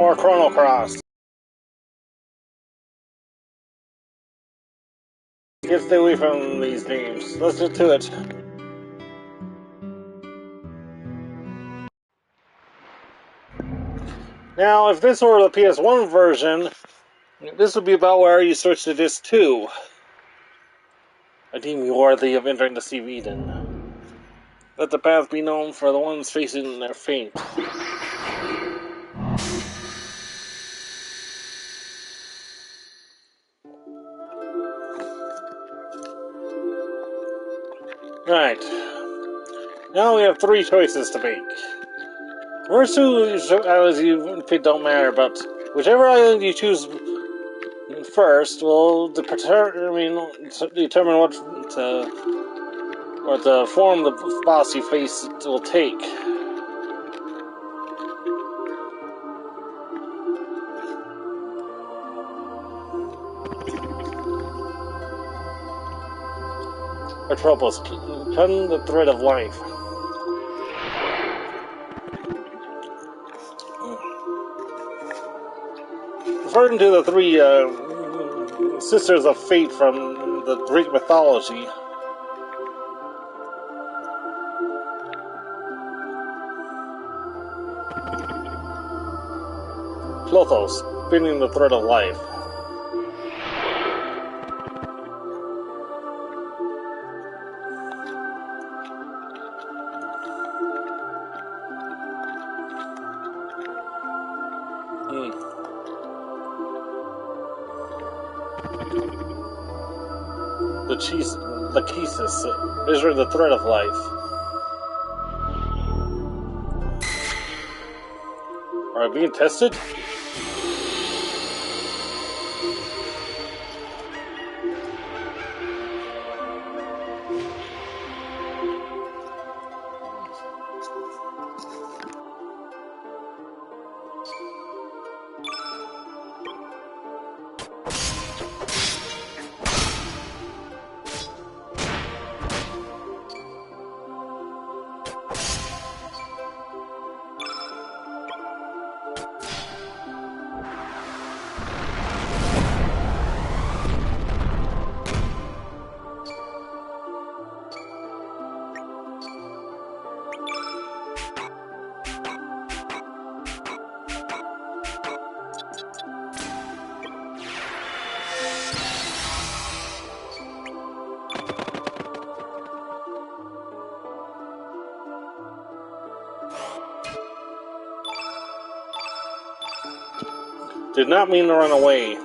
Or Chrono Cross. Can't stay away from these games. Let's get to it. Now, if this were the PS1 version, this would be about where you switch to disc 2. I deem you worthy of entering the sea of Eden. Let the path be known for the ones facing their fate. Right. Now we have 3 choices to make. First 2 islands you pick don't matter, but whichever island you choose first will determine what form the boss you face will take. Atropos, cutting the thread of life. Referring to the 3 sisters of fate from the Greek mythology. Clothos, spinning the thread of life. The Cheesis, measuring the thread of life. Are we being tested? Did not mean to run away.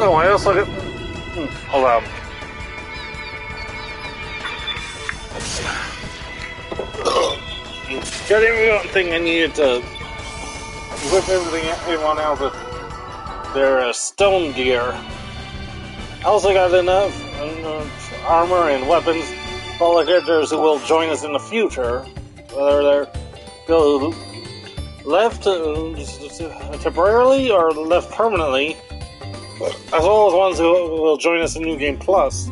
Oh, I also got... Hold on. Got everything I needed to whip everyone out with their stone gear. I also got enough armor and weapons for all the characters who will join us in the future, whether they're go left temporarily or left permanently, as well as ones who will join us in New Game Plus.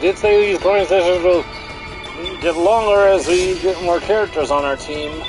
did say these playing sessions will get longer as we get more characters on our team.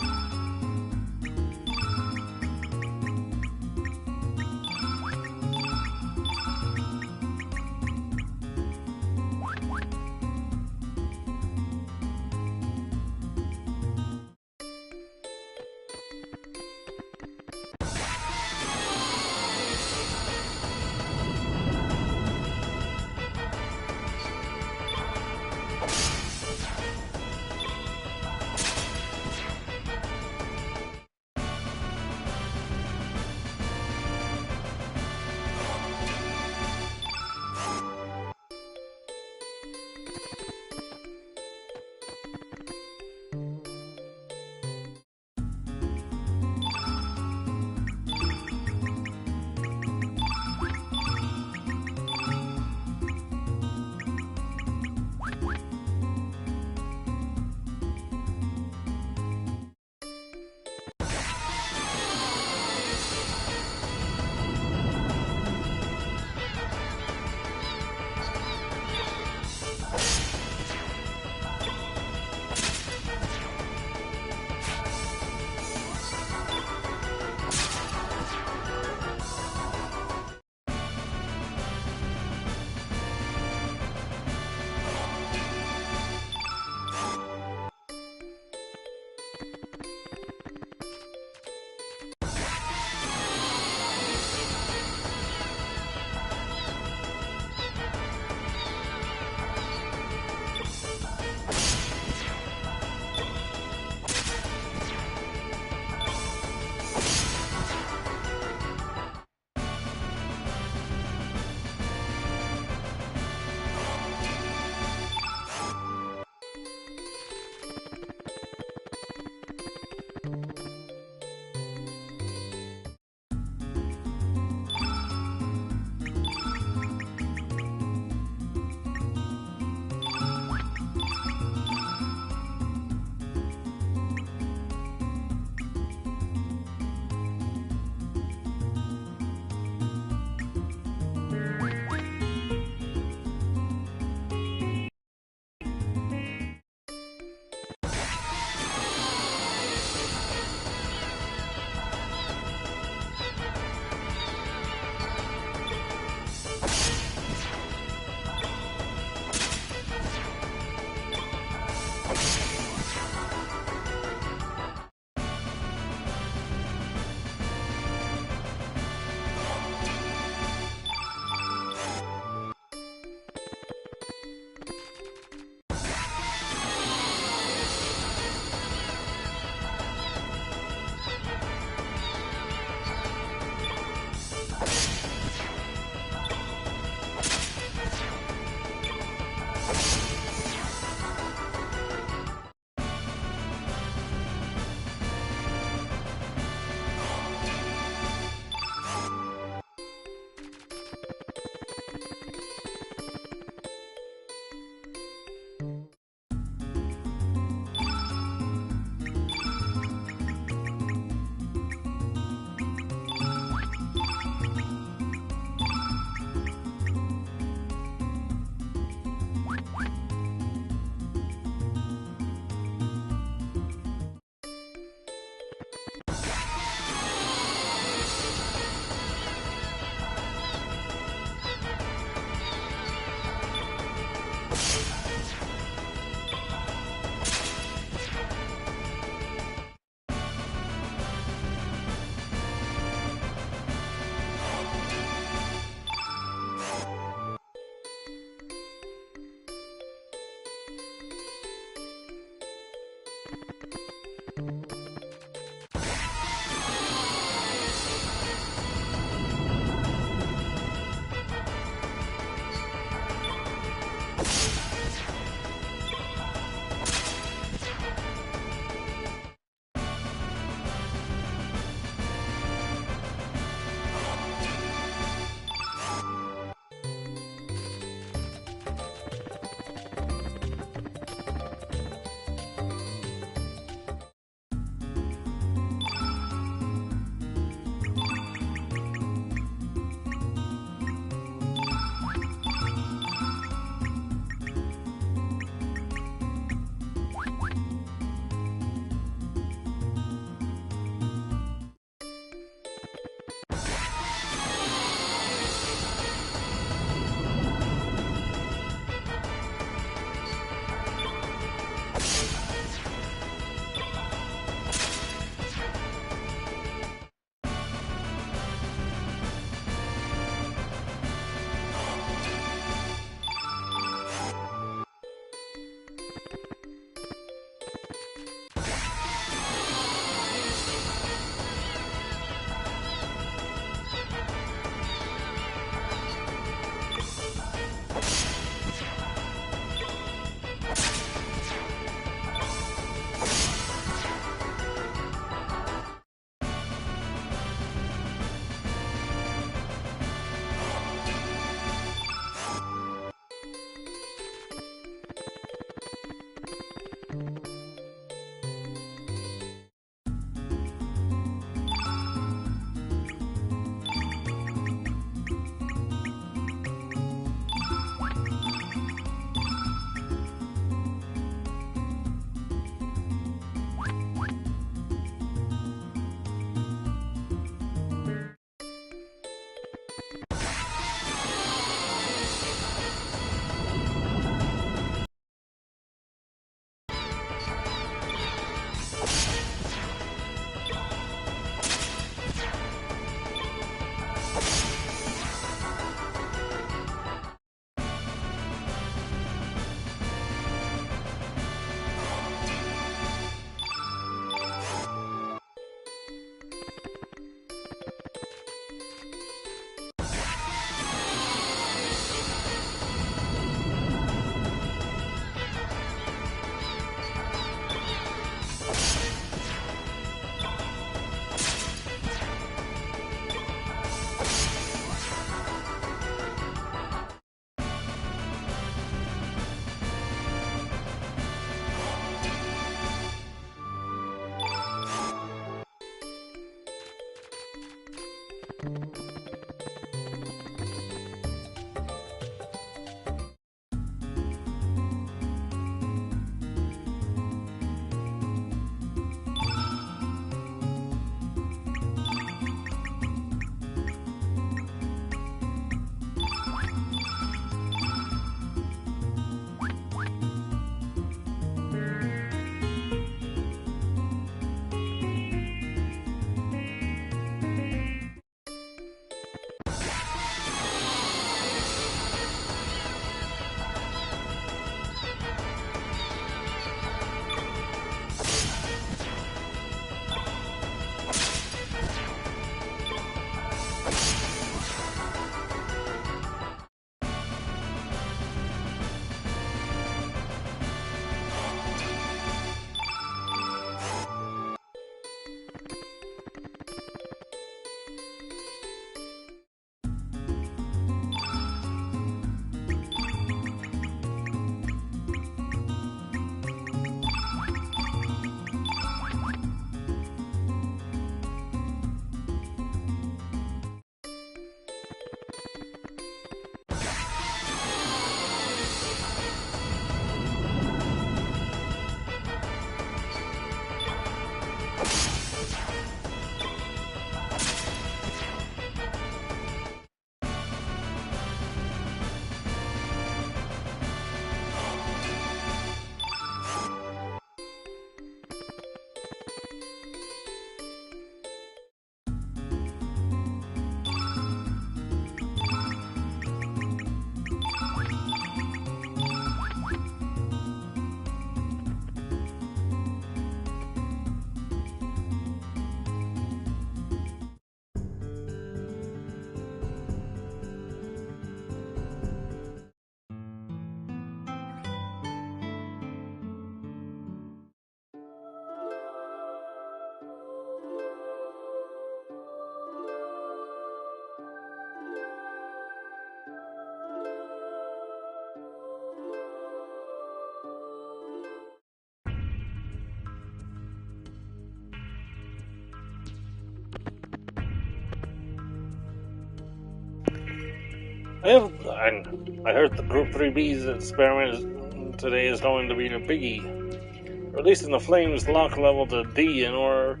I heard the Group 3B's experiment today is going to be a biggie. Releasing the Flames lock level to D in order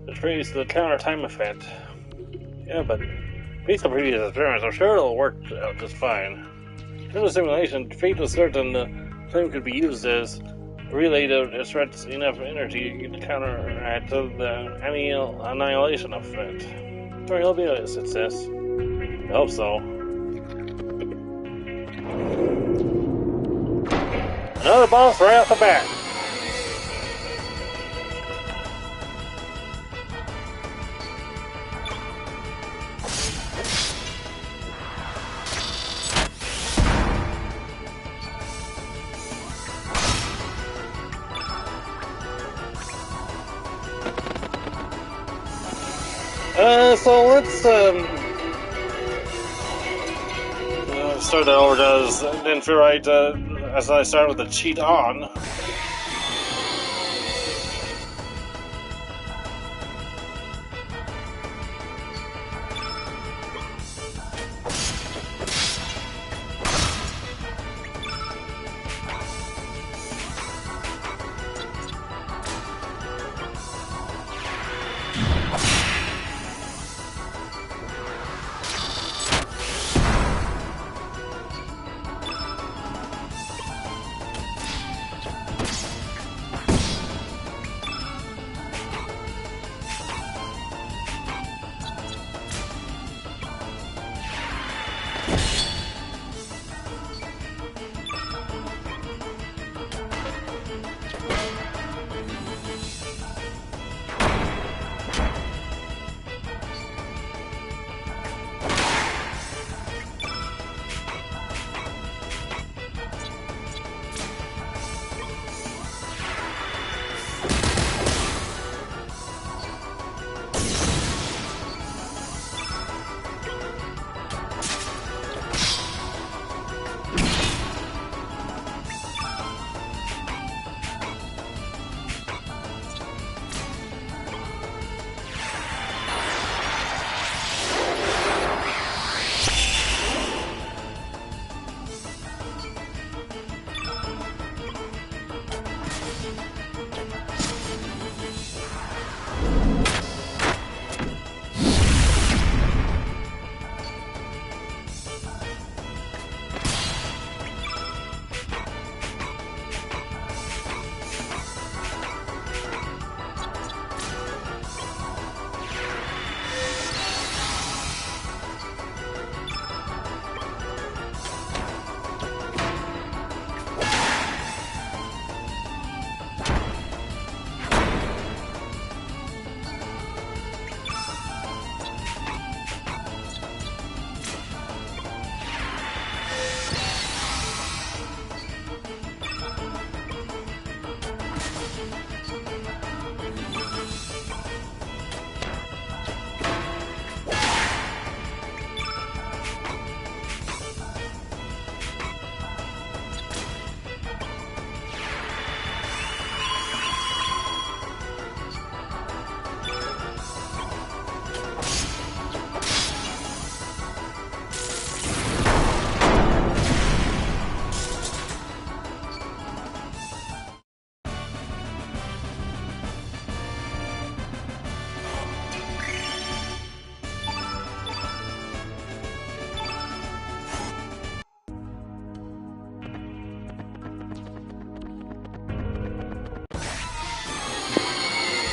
to trace the counter time effect. Yeah, but based on previous experiments, I'm sure it'll work out just fine. In the simulation, Fate was certain the flame could be used as a relay to extract enough energy to counteract the annihilation effect. Sorry, it'll be a success. I hope so. Another boss right off the bat. So let's start that over. Didn't feel right as I start with the cheat on.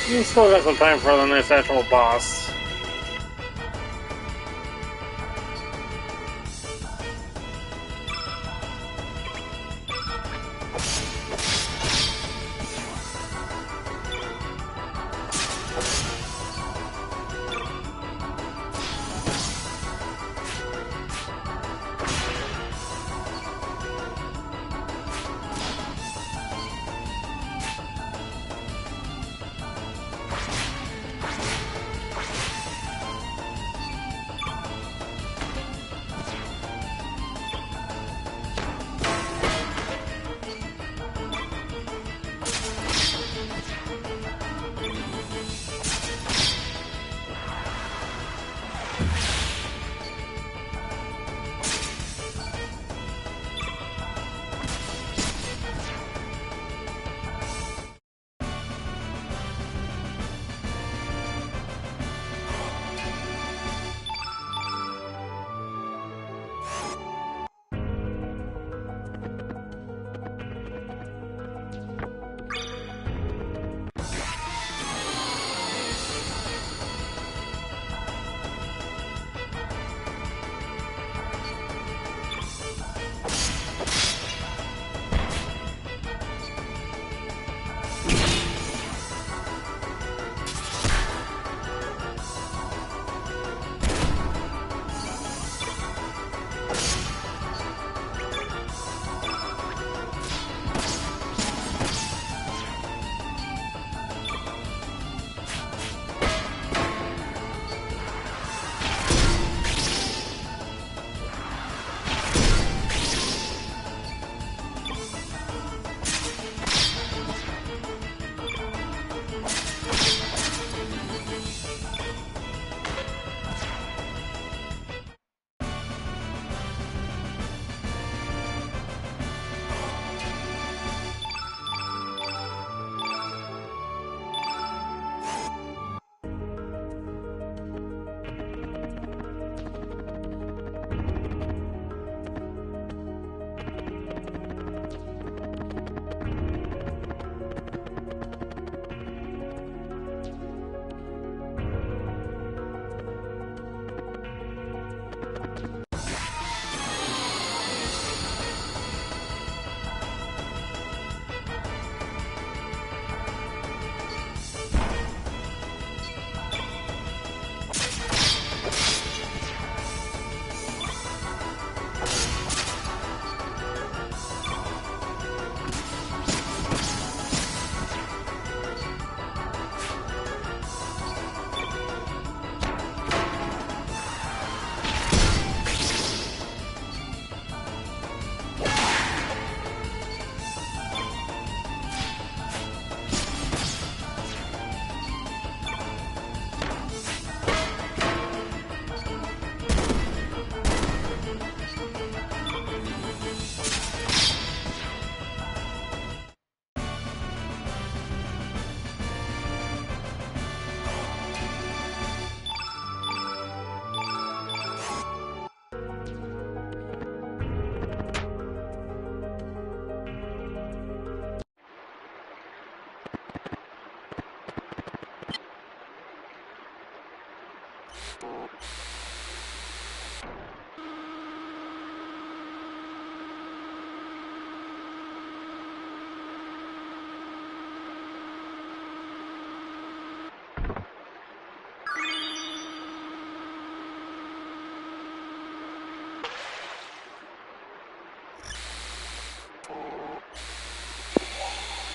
You still got some time for the next actual boss.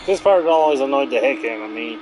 This part always annoyed the heck out of me.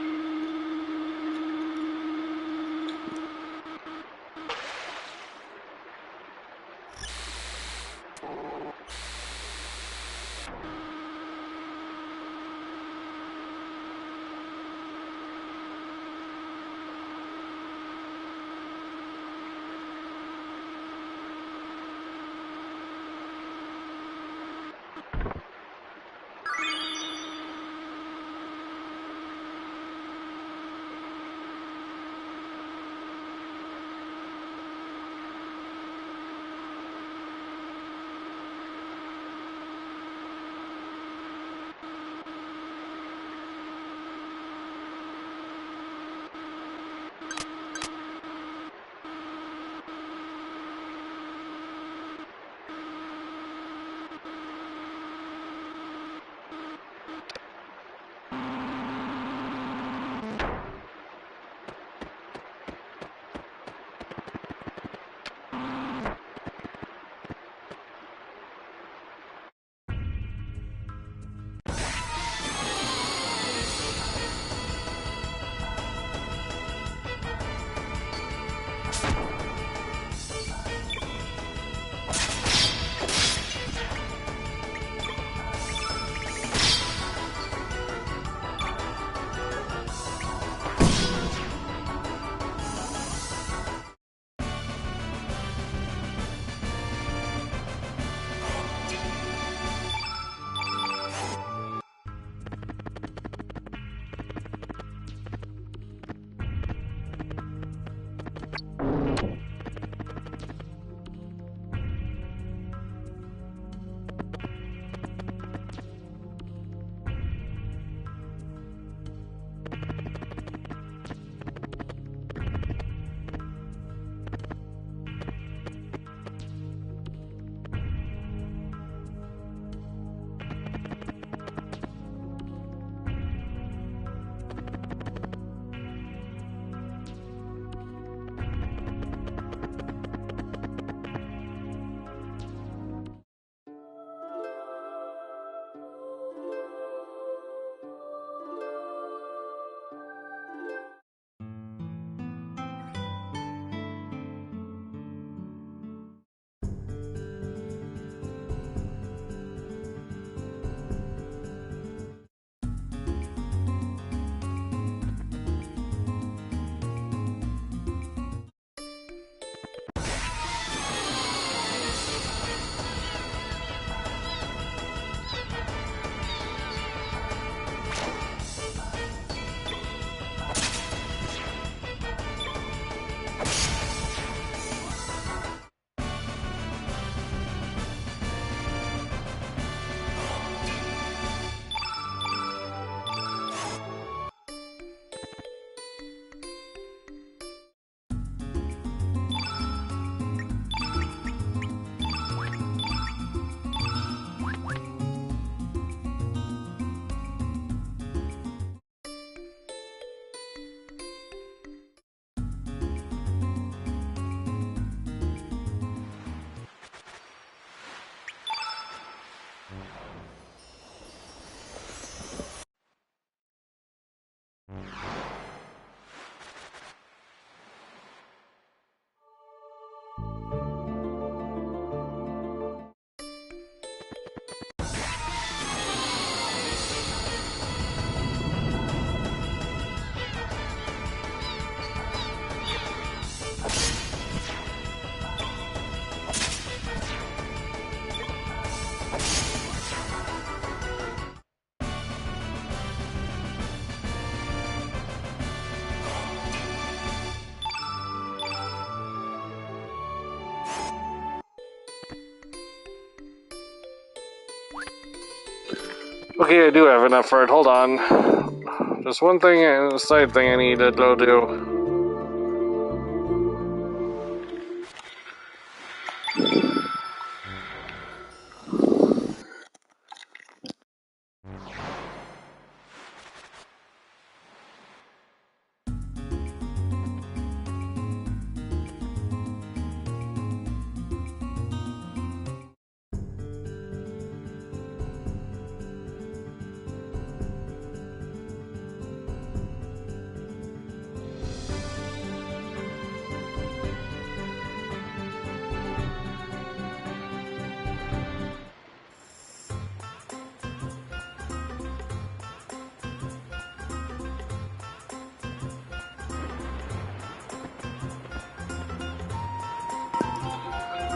Okay, I do have enough for it. Hold on. Just one thing, a side thing I need to go do.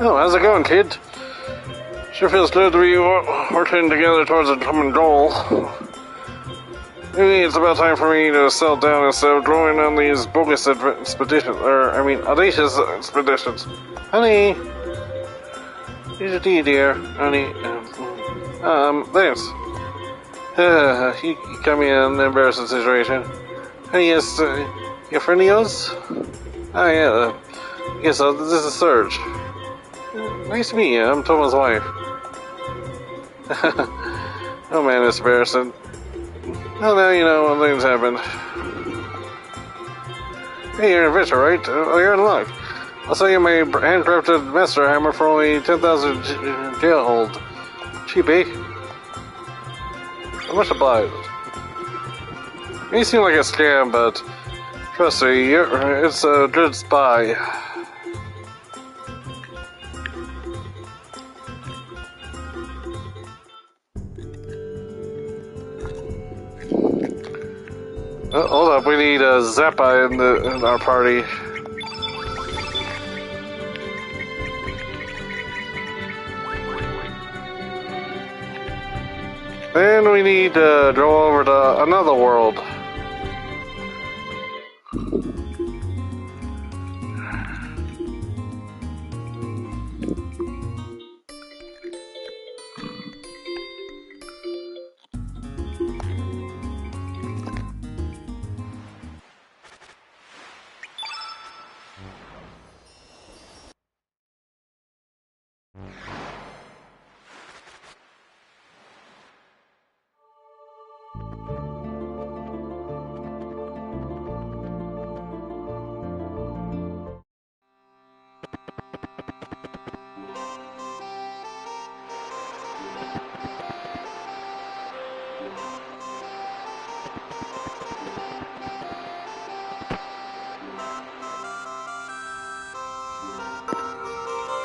Oh, how's it going, kid? Sure feels good to be working together towards a common goal. Maybe it's about time for me to settle down instead of going on these bogus expeditions, audacious expeditions. Honey! Here's a tea, dear. Honey. Thanks. You got me in an embarrassing situation. Hey, yes, your friend of yours? Oh, yeah, yes, this is Serge. Nice to meet you. I'm Thomas' wife. Oh man, it's embarrassing. Well, now you know when things happen. Hey, you're an adventurer, right? Oh, you're in luck. I'll sell you my handcrafted master hammer for only 10,000 jail hold. Cheap, eh? How much obliged? You seem like a scam, but trust me, it's a good spy. Oh, hold up, we need a Zappa in our party. Then we need to go over to another world.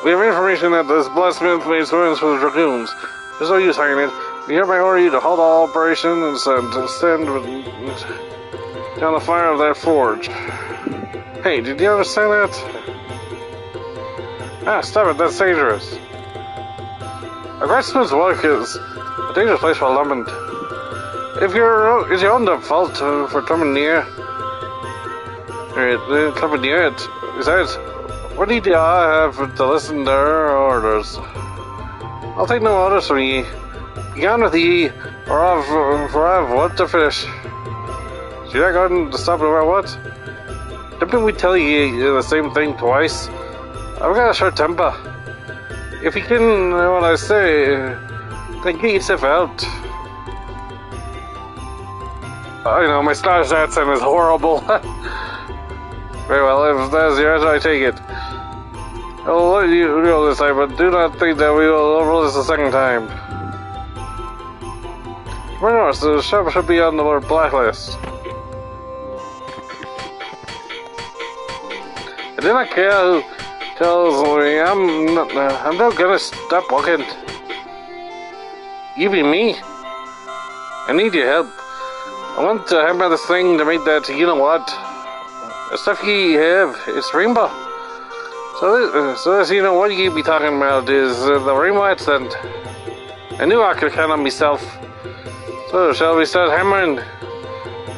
We have information that this blacksmith made swimmers for the dragoons. There's no use hiding it. We hereby order you to halt all operation and stand down the fire of that forge. Hey, did you understand that? Ah, stop it, that's dangerous. A blacksmith's work is a dangerous place for lumbermen. If it's your own fault for coming near it, is that what need you have to listen to our orders? I'll take no orders from ye. Be gone with ye, or I've what to finish. Should I go to stop about what? Didn't we tell you the same thing twice? I've got a short temper. If you can what I say, then get yourself out. I know, my Scottish accent is horrible. Very well, if that's the answer, I take it. I'll let you go this time, but do not think that we will overrule this a second time. Remember, the shop should be on the blacklist. I do not care who tells me I'm not gonna stop walking. You be me. I need your help. I want to hammer this thing to make that, you know what? The stuff you have, it's rainbow. So this, you know what you be talking about is the rainbow accent. I knew I could count on myself. So shall we start hammering?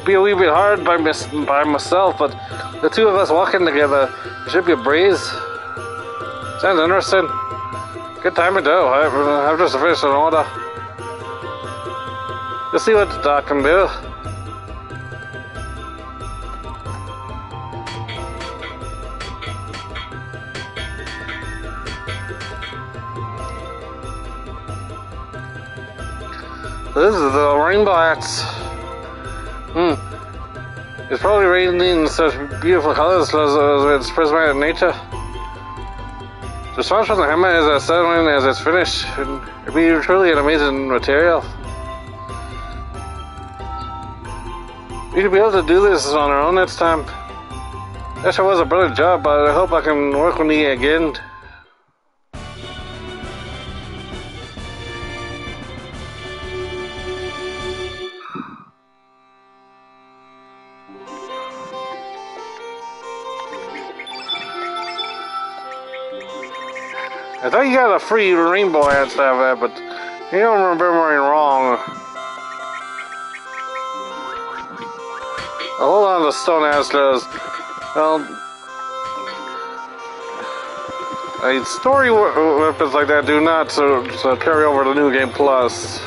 Be a wee bit hard by myself, but the two of us walking together should be a breeze. Sounds interesting. Good time to do. I've just finished an order. Let's see what the doc can do. This is the rainbow axe. It's probably raining in such beautiful colors because of its prismatic nature. The sponge from the hammer is as settling as it's finished. It'd be truly an amazing material. We could be able to do this on our own next time. That sure was a brilliant job, but I hope I can work with you again. I thought you got a free rainbow ad stuff there, but you don't remember me wrong. I'll hold on to the stone ass because, well, story weapons like that do not carry over to New Game Plus.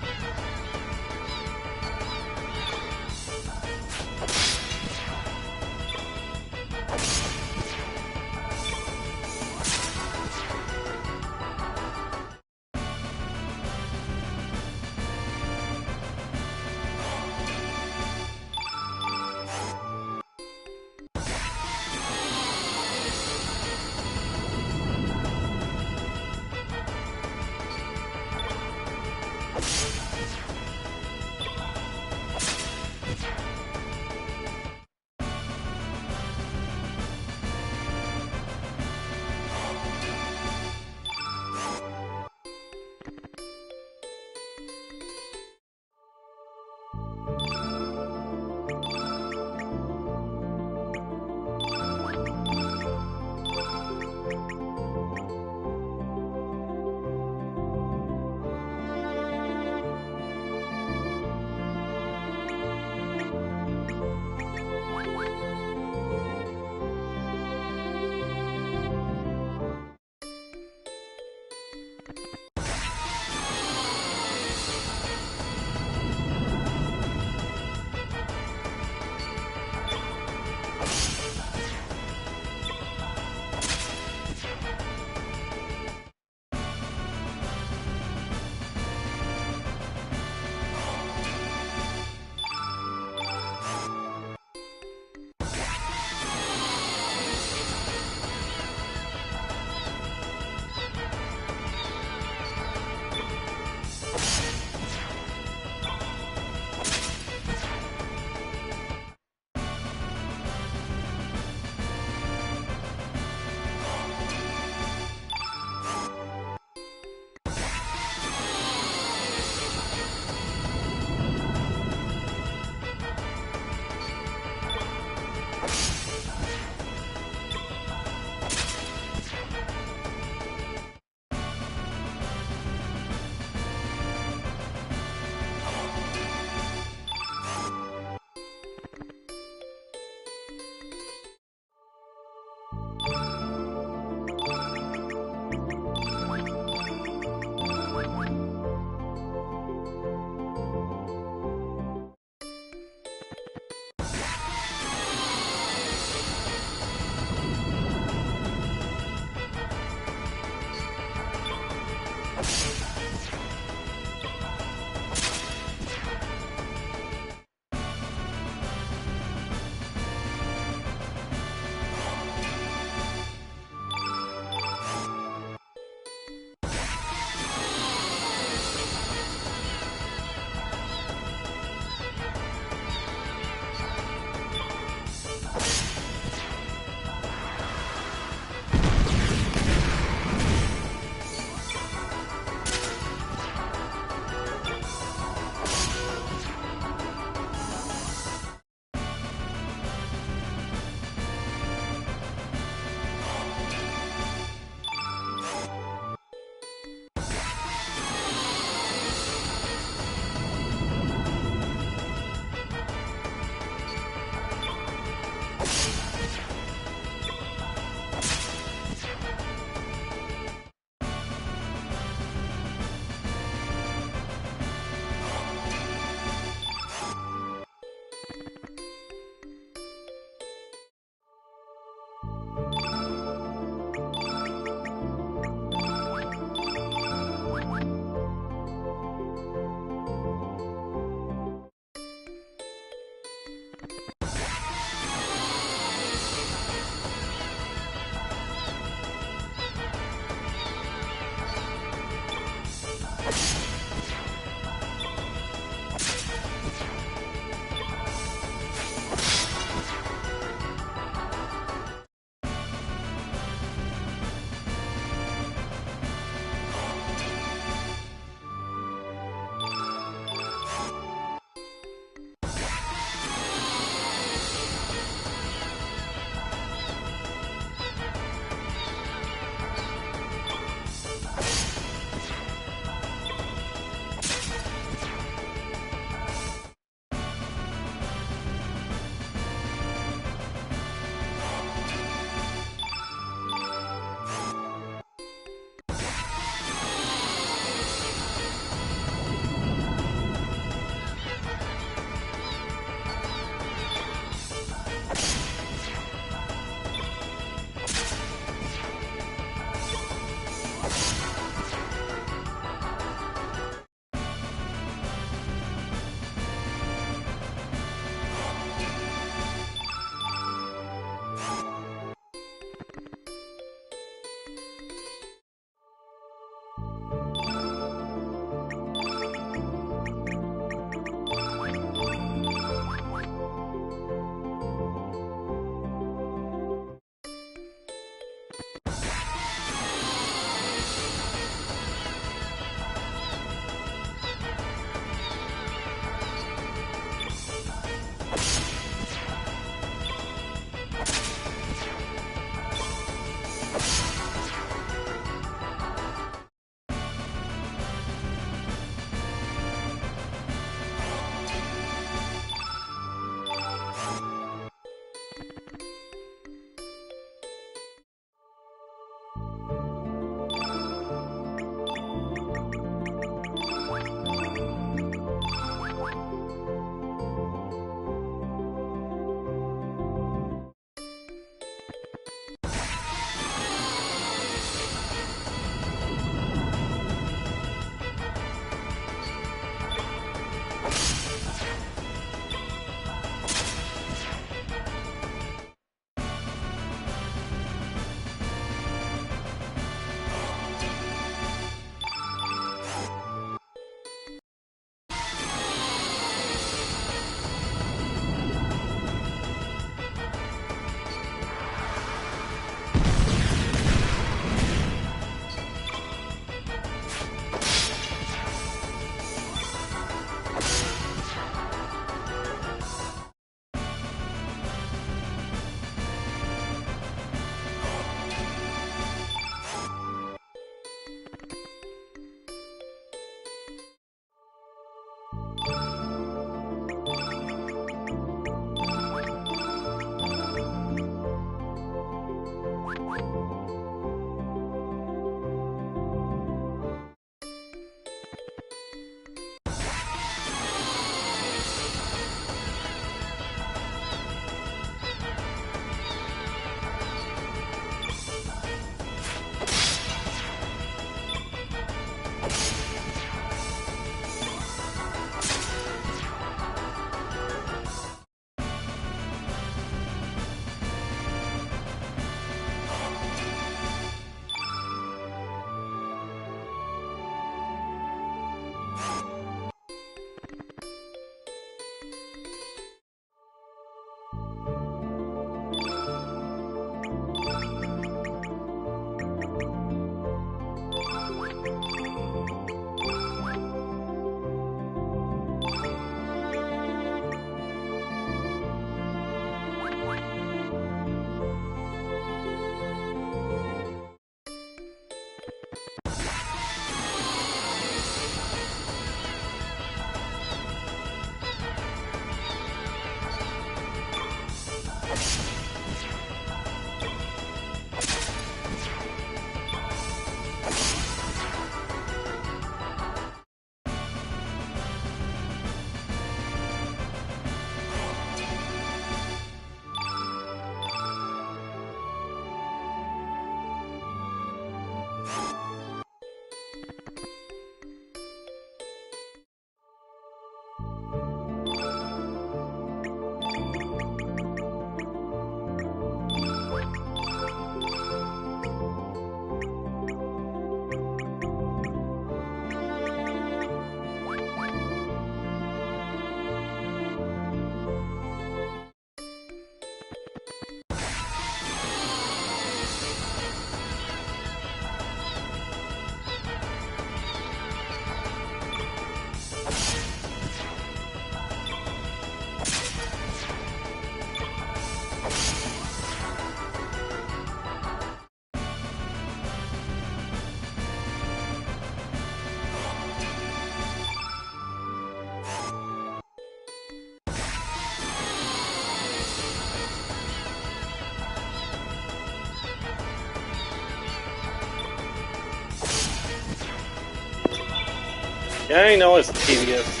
Yeah, I know it's tedious.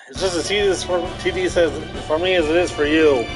It's just as tedious for me as it is for you.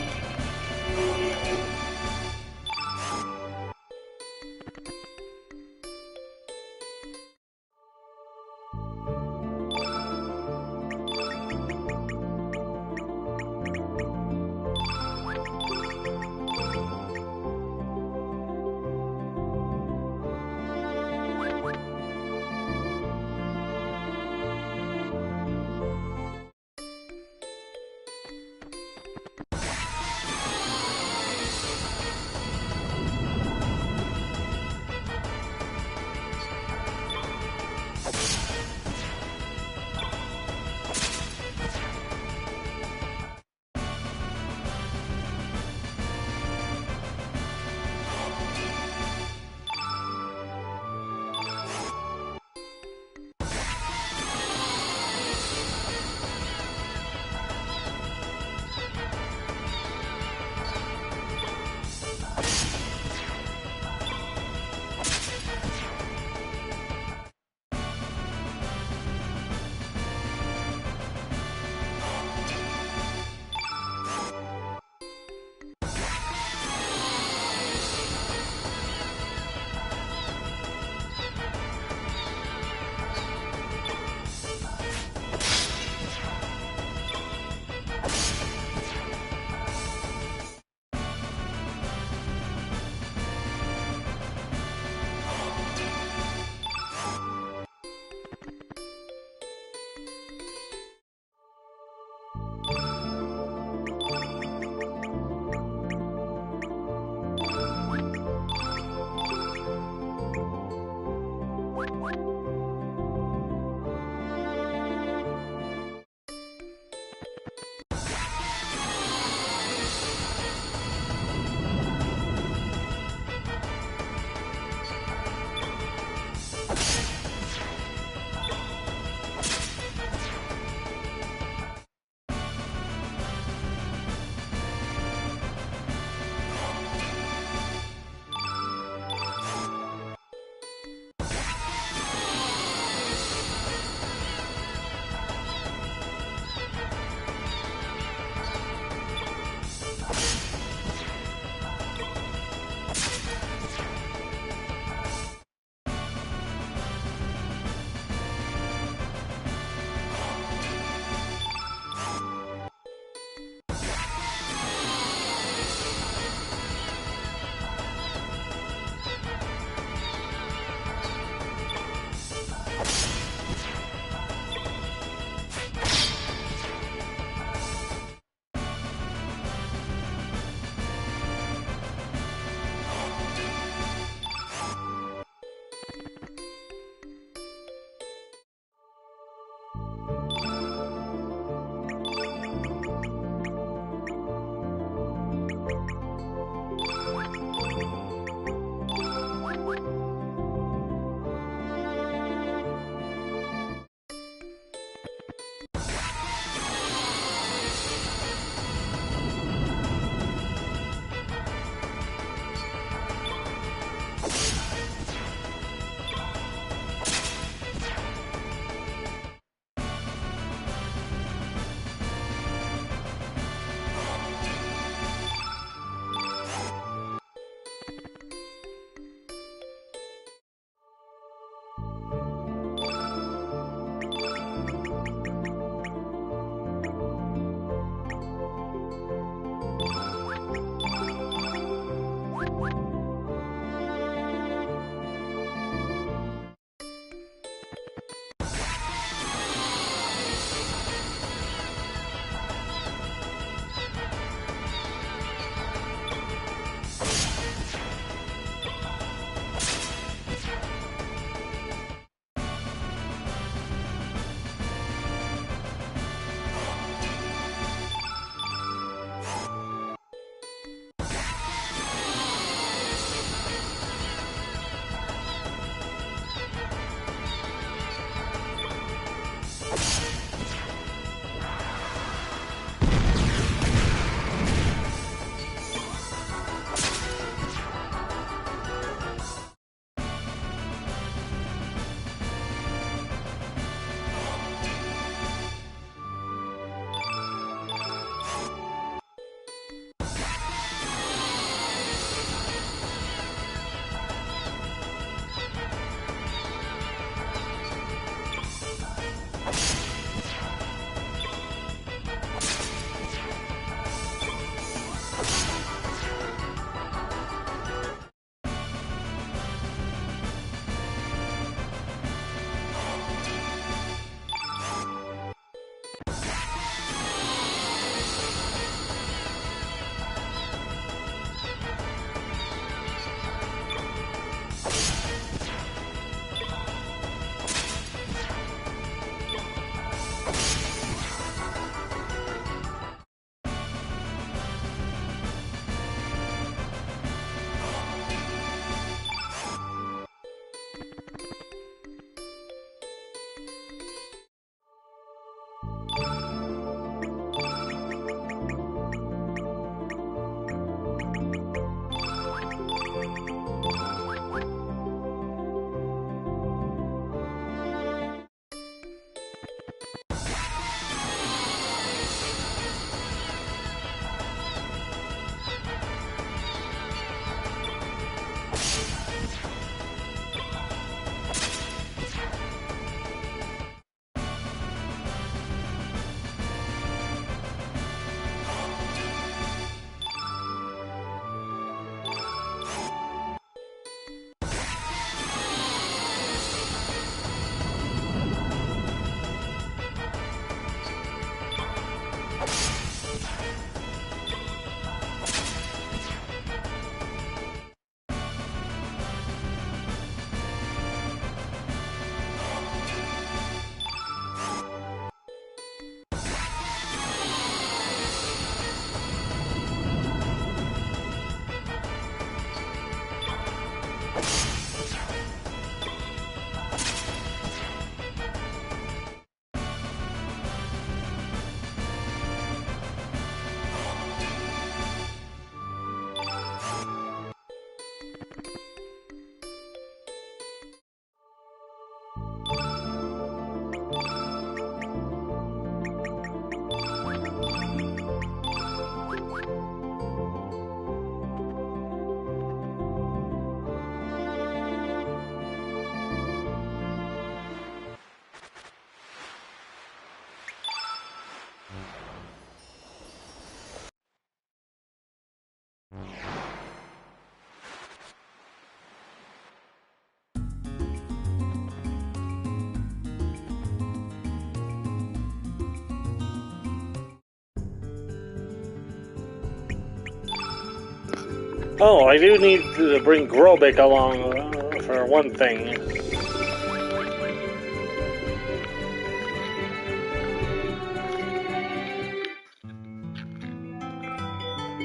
Oh, I do need to bring Grobik along for one thing.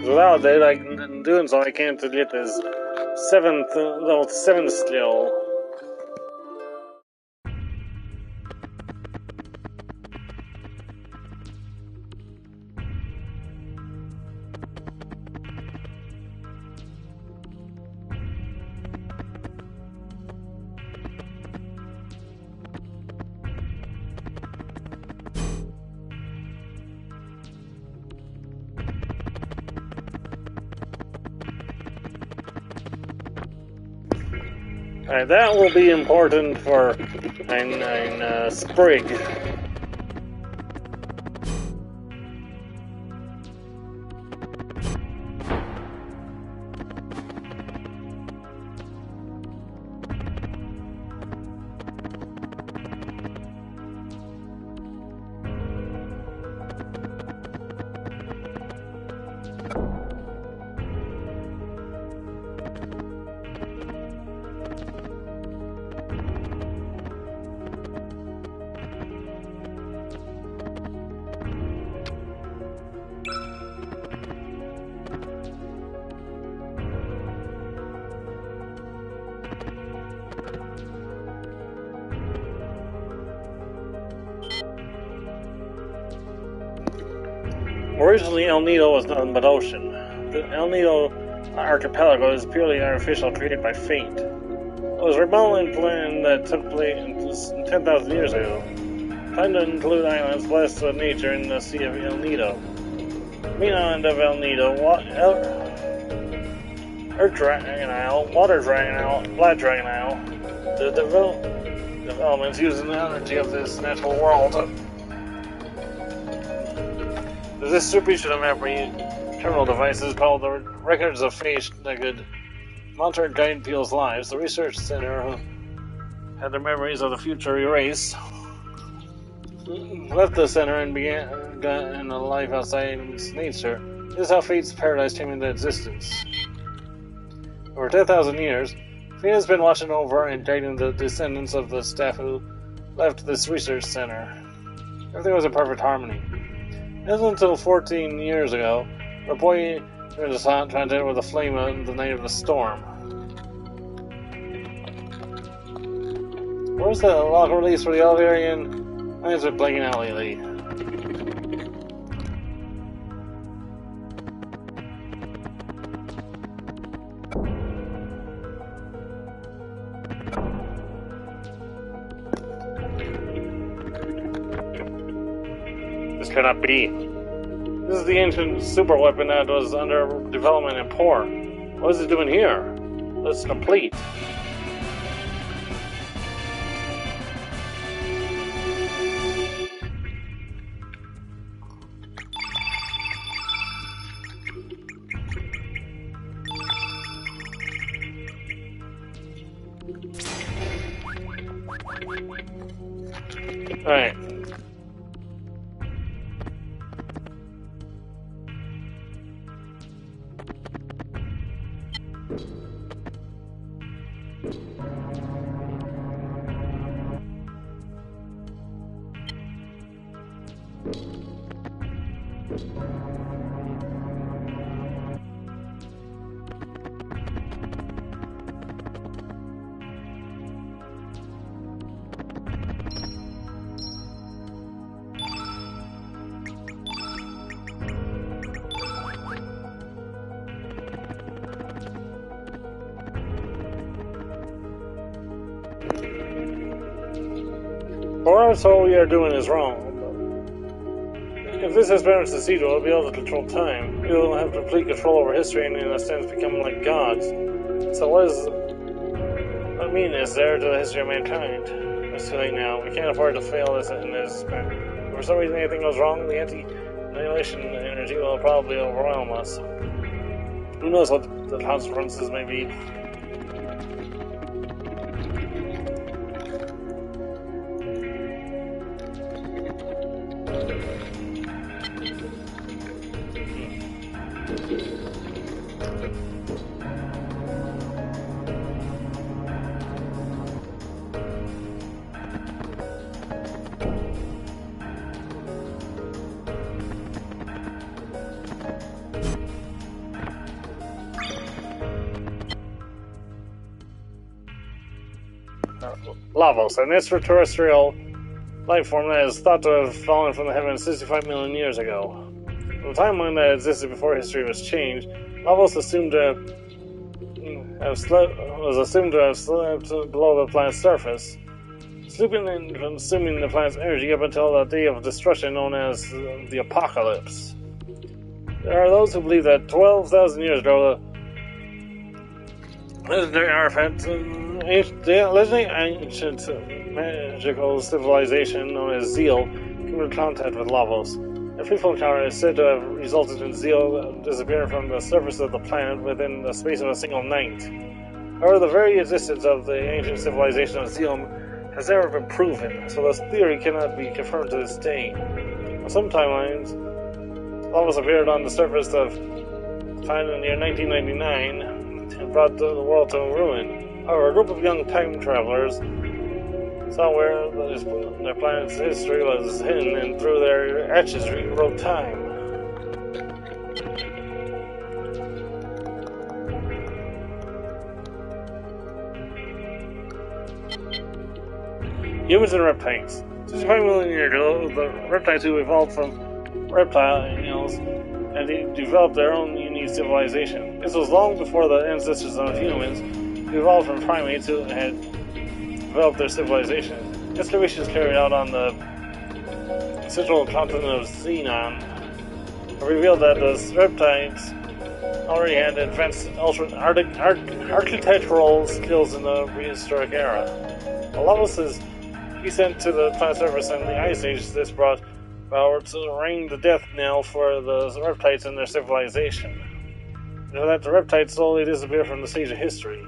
Without it, doing so, I can't get this level 7 skill. Alright, that will be important for ein Sprig. Originally, El Nido was nothing but ocean. The El Nido archipelago is purely artificial, created by fate. It was a remodeling plan that took place 10,000 years ago. Planned to include islands blessed with nature in the Sea of El Nido. Main island of El Nido, Earth Dragon Isle, Water Dragon Isle, Black Dragon Isle. The developments using the energy of this natural world. This distribution of memory terminal devices called the Records of Fate that could monitor and guide people's lives. The research center had their memories of the future erased, left the center and began a life outside its nature. This is how Fate's paradise came into existence. Over 10,000 years, Fate has been watching over and guiding the descendants of the staff who left this research center. Everything was in perfect harmony. It wasn't until 14 years ago, the boy turned his hot trying to enter with a flame on the night of the storm. Where's the lock release for the elevator again? My hands been blanking out lately. This cannot be. This is the ancient super weapon that was under development in Poor. What is it doing here? It's complete. Alright. Perhaps all we are doing is wrong. If this has been succeeded, we'll be able to control time. We will have complete control over history and, in a sense, become like gods. So what meaning is there to the history of mankind? It's too late now. We can't afford to fail in this experiment. If for some reason anything goes wrong, the anti-annihilation energy will probably overwhelm us. Who knows what the consequences may be. Lavos, an extraterrestrial life form that is thought to have fallen from the heavens 65 million years ago. The timeline that existed before history was changed, Lavos was assumed to have slept below the planet's surface, sleeping and consuming the planet's energy up until the day of destruction known as the Apocalypse. There are those who believe that 12,000 years ago, the legendary ancient magical civilization known as Zeal came into contact with Lavos. A fateful encounter is said to have resulted in Zeal disappearing from the surface of the planet within the space of a single night. However, the very existence of the ancient civilization of Zeal has never been proven, so this theory cannot be confirmed to this day. On some timelines, Lavos appeared on the surface of the planet in the year 1999 and brought the world to ruin. However, a group of young time travelers saw where their planet's history was hidden, and through their actions rewrote time. Humans and reptiles. 65 million years ago, the reptiles who evolved from reptiles and developed their own unique civilization. This was long before the ancestors of humans, who evolved from primates who had developed their civilization. Excavations carried out on the central continent of Xenon revealed that the reptiles already had advanced architectural skills in the prehistoric era. Lavos' descent to the planet's surface in the Ice Age, this brought about to ring the death knell for the reptiles and their civilization. You know that the reptiles slowly disappear from the stage of history.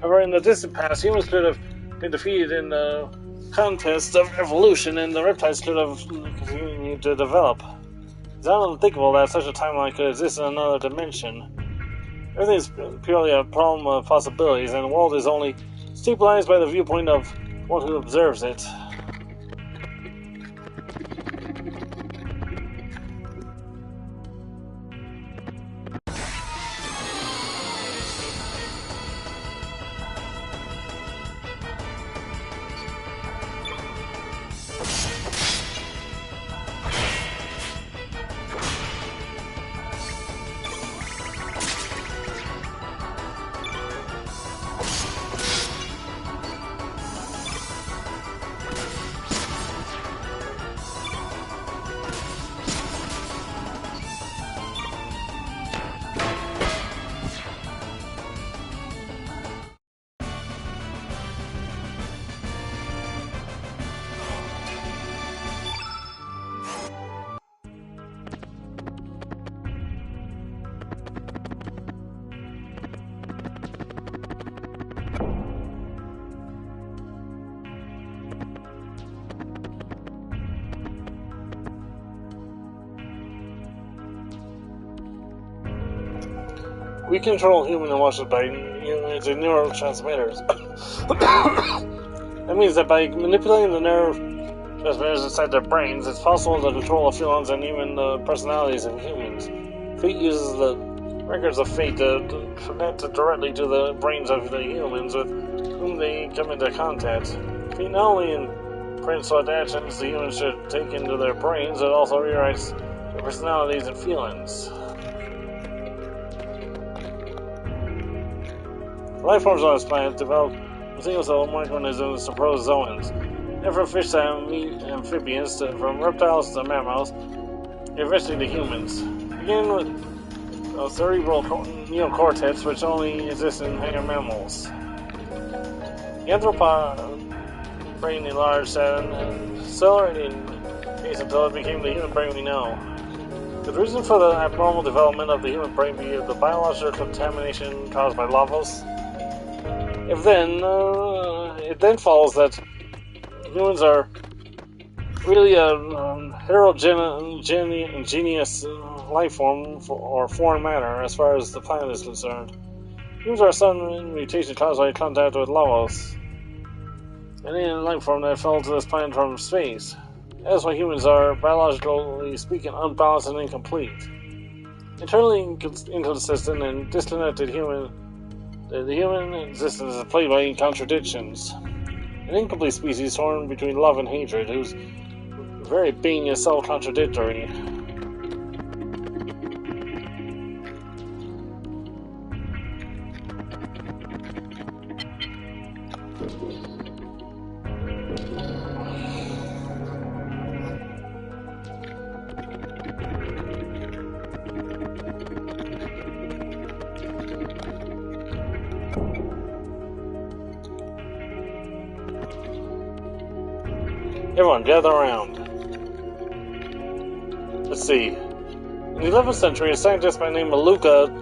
However, in the distant past, humans could have been defeated in the contest of evolution, and the reptiles could have continued to develop. It's unthinkable that such a timeline could exist in another dimension. Everything is purely a problem of possibilities, and the world is only stabilized by the viewpoint of one who observes it. We control human emotions by using neurotransmitters. That means that by manipulating the neurotransmitters inside their brains, it's possible to control the feelings and even the personalities of humans. Fate uses the records of Fate to connect directly to the brains of the humans with whom they come into contact. Fate not only imprints what actions the humans should take into their brains, it also rewrites their personalities and feelings. Life forms on this planet developed single-cell microorganisms to protozoans, and from fish to amphibians, from reptiles to mammals, eventually to humans. Beginning with cerebral neocortex, which only exists in higher mammals. The anthropod brain enlarged and accelerated pace until it became the human brain we know. Could the reason for the abnormal development of the human brain be the biological contamination caused by Lavos? It then follows that humans are really a heterogeneous life form or foreign matter as far as the planet is concerned. Humans are a sudden mutation caused by contact with Lavos, an alien life form that fell to this planet from space. That's why humans are, biologically speaking, unbalanced and incomplete. Internally inconsistent and disconnected the human existence is plagued by contradictions. An incomplete species torn between love and hatred, whose very being is self-contradictory. Everyone, gather around. Let's see. In the 11th century, a scientist by the name of Luca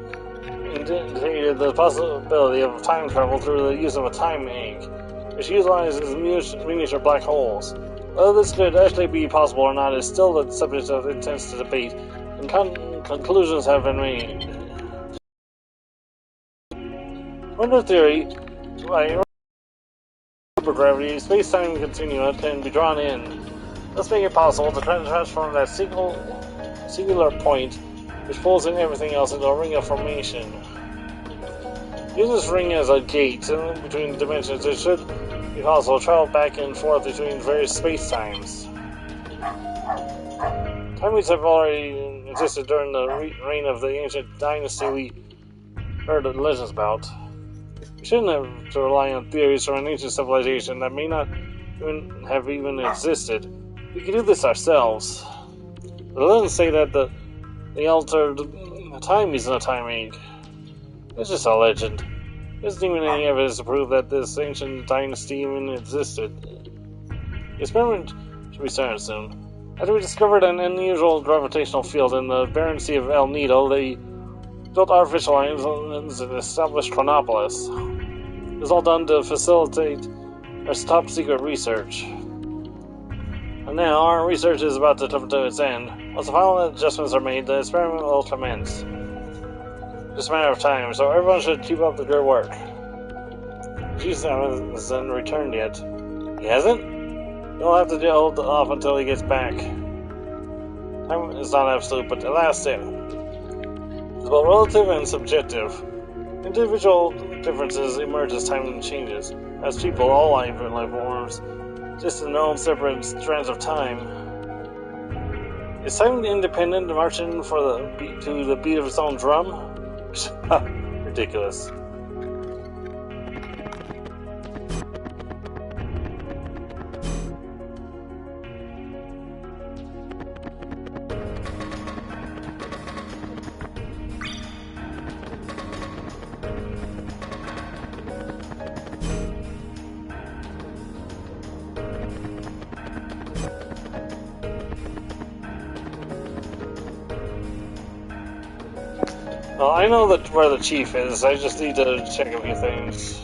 indicated the possibility of time travel through the use of a time egg, which utilizes miniature black holes. Whether this could actually be possible or not is still the subject of intense debate, and conclusions have been made. Under theory, by supergravity, space-time continua can be drawn in, thus making it possible to transform that singular point, which pulls in everything else, into a ring of formation. Use this ring as a gate between dimensions. It should be possible to travel back and forth between various space-times. Time-weaves have already existed during the reign of the ancient dynasty we heard the legends about. We shouldn't have to rely on theories from an ancient civilization that may not have even existed. We can do this ourselves. The legends say that the altered time isn't a time egg. It's just a legend. There isn't even any evidence to prove that this ancient dynasty even existed. The experiment should be started soon. After we discovered an unusual gravitational field in the barren sea of El Nido, they built artificial islands and established Chronopolis. It was all done to facilitate our top-secret research. And now, our research is about to come to its end. Once the final adjustments are made, the experiment will commence. Just a matter of time, so everyone should keep up the good work. Jesus hasn't returned yet. He hasn't? You'll have to hold off until he gets back. Time is not absolute, but elastic. It's both relative and subjective. Individual differences emerge as time changes. As people, all life forms, just in their own separate strands of time. Is time independent, marching to the beat of its own drum? Ridiculous. Well, I know where the chief is. I just need to check a few things.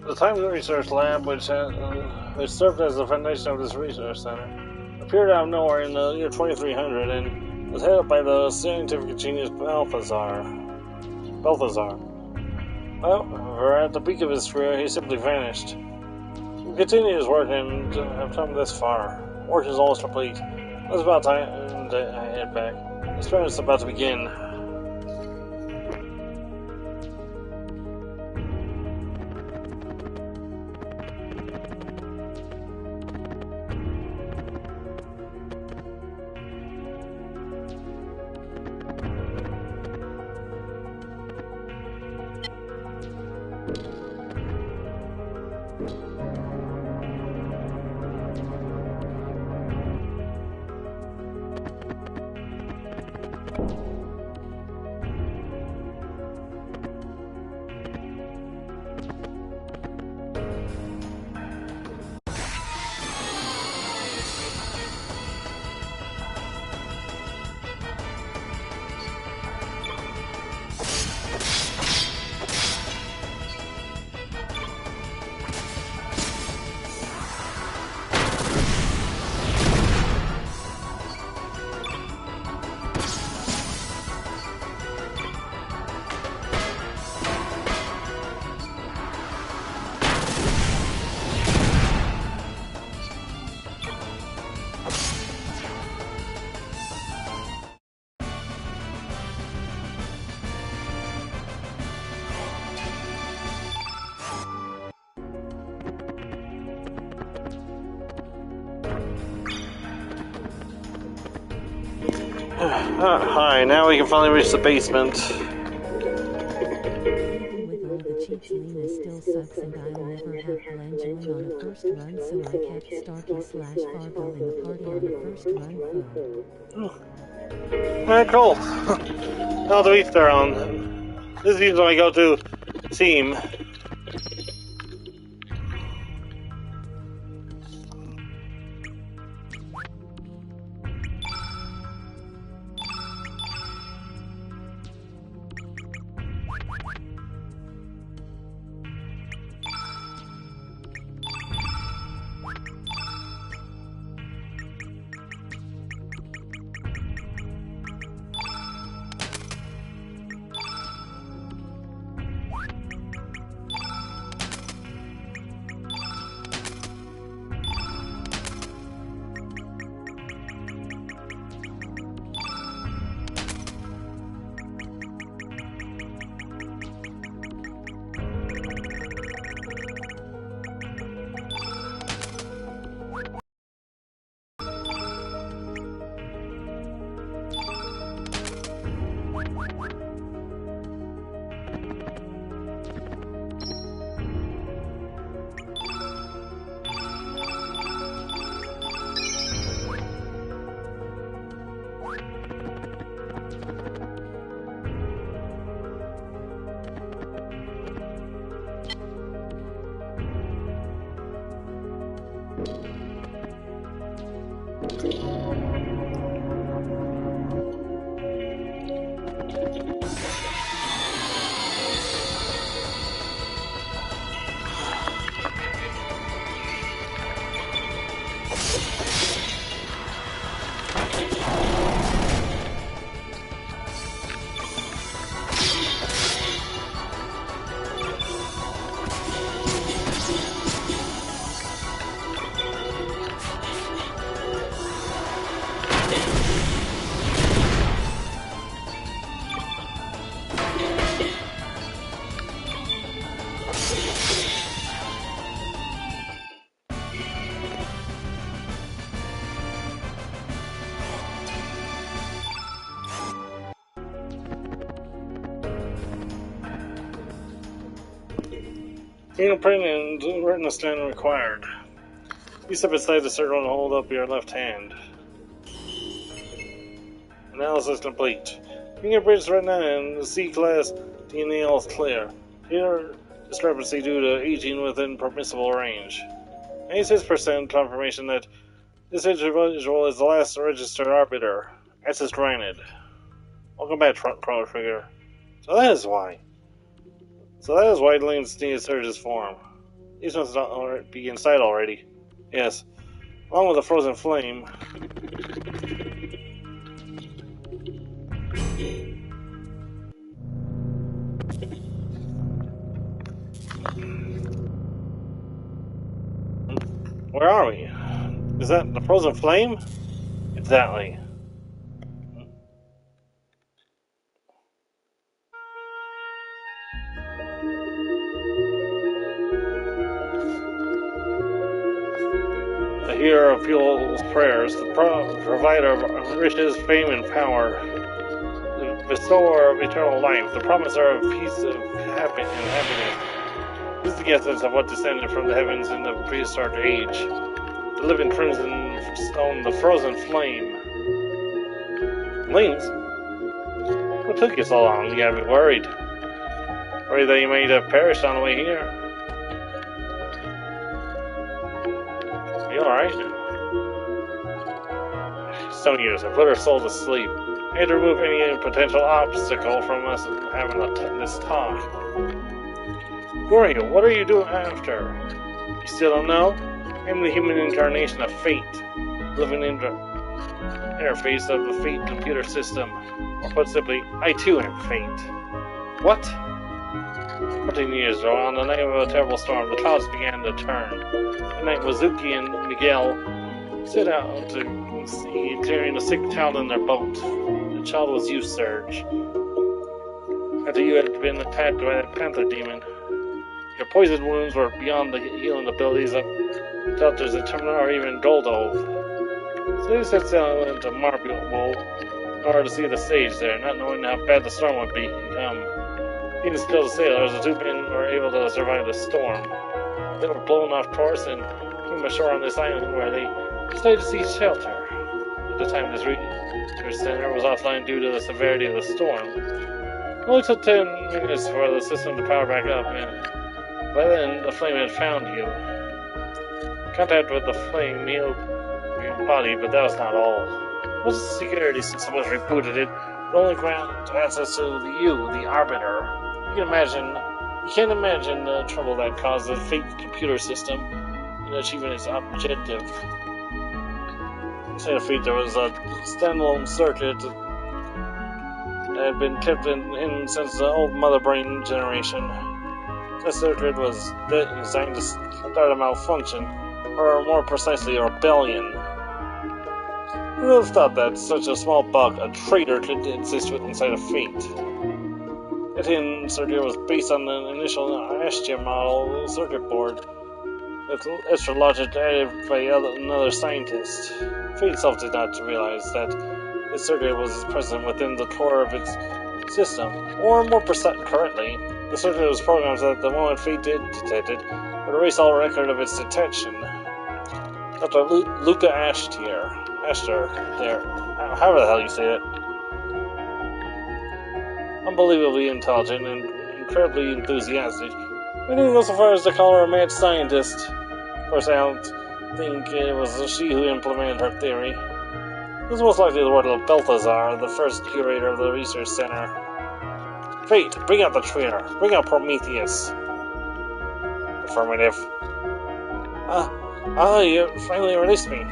The Time Research Lab, which served as the foundation of this research center, appeared out of nowhere in the year 2300 and was headed by the scientific genius Balthazar. Well, we're at the peak of his career, he simply vanished. We continue his work and have come this far. Work is almost complete. It's about time to head back. The experiment is about to begin. Hi, now we can finally reach the basement. With all the cheats, Lena still sucks and I'll never have Glenn join on a first run, so I kept Starkey/Fargo in the party on a first run phone. Alright, cool. Now to each their own. This is usually when I go to team. Fingerprint and retina scan required. You step inside the circle and hold up your left hand. Analysis complete. Fingerprints, retina, and C-class DNA all clear. Here, discrepancy due to aging within permissible range. 96% confirmation that this individual is the last registered arbiter. Access granted. Welcome back, Chrono Trigger. So that is why Lane's needed Surge's form. These must be inside already. Yes. Along with the frozen flame. Where are we? Is that the frozen flame? Exactly. The hero of people's prayers, the provider of riches, fame, and power, the bestower of eternal life, the promiser of peace and happiness. This is the essence of what descended from the heavens in the prehistoric age. The living crimson stone, the frozen flame. Lanes? What took you so long? You got me worried. Worried that you might have perished on the way here. Are you alright? Stone years, I put her soul to sleep. I had to remove any potential obstacle from us having this talk. Who are you? What are you doing after? You still don't know? I'm the human incarnation of fate, living interface of the fate computer system. Or put simply, I too am fate. What? 14 years ago, on the night of a terrible storm, the clouds began to turn. At night, Mizuki and Miguel set out to sea, carrying a sick child in their boat. The child was you, Serge. After you had been attacked by that panther demon, your poison wounds were beyond the healing abilities of doctors at Terminal or even Goldove. So you set sail into Marble in order to see the stage there, not knowing how bad the storm would become. Being still the sailors, the two men were able to survive the storm. They were blown off course and came ashore on this island where they decided to seek shelter. At the time, this research center was offline due to the severity of the storm. It only took 10 minutes for the system to power back up, and by then, the flame had found you. Contact with the flame healed your body, but that was not all. Once the security system was rebooted, it only granted access to the Arbiter. You can't imagine the trouble that caused the fake computer system in achieving its objective. Inside of Fate, there was a standalone circuit that had been kept in since the old Mother Brain generation. That circuit was designed to start a malfunction, or more precisely, a rebellion. Who would have thought that such a small bug, a traitor, could exist inside of Fate? That hidden circuit was based on the initial Astia model circuit board, with extra logic added by another scientist. Fate itself did not realize that this circuit was present within the core of its system, or more correctly, the circuit was programmed so that the moment Fate did detect it, would erase all record of its detection. Dr. Luca Ashter, however the hell you say it, unbelievably intelligent and incredibly enthusiastic. I didn't go so far as to call her a mad scientist. Of course, I don't think it was she who implemented her theory. This is most likely the word of Balthazar, the first curator of the research center. Fate, bring out the traitor. Bring out Prometheus. Affirmative. You finally released me.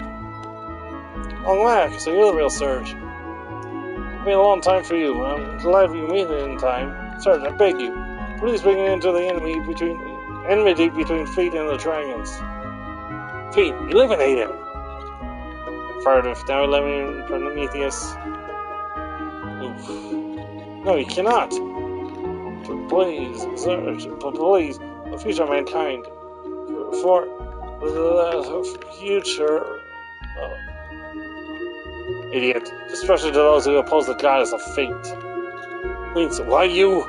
Oh, Mac, so you're the real Surge. It's been a long time for you. I'm glad we made it in time. Surge, I beg you, please bring an end to the enmity between Fate and the dragons. Fate, eliminate him. Affirmative. Now eliminate Prometheus. Oof. No, you cannot. Please, Surge, please, the future of mankind. For the future. Idiot. Destruction to those who oppose the goddess of fate. Means, why you?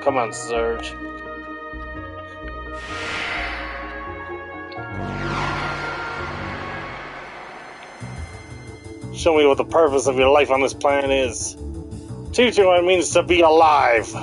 Come on, Surge. Show me what the purpose of your life on this planet is. Teach you what it means to be alive.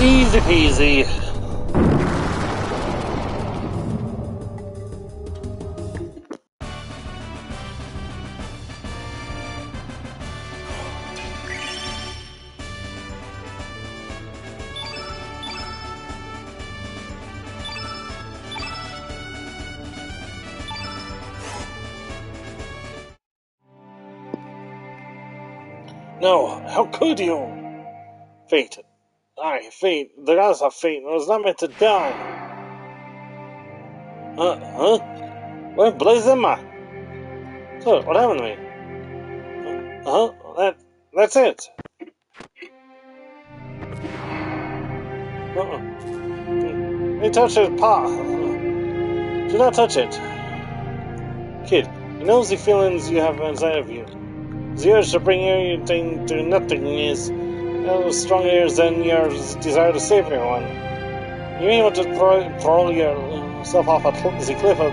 Easy peasy. No, how could you? Fate. Fate. The goddess of fate was not meant to die. Huh? Where blazes am I? So, what happened to me? That's it. Hey, touch his paw. Do not touch it. Kid, he knows the feelings you have inside of you. The urge to bring everything to nothingness is stronger than your desire to save everyone. You may want to throw yourself off the cliff of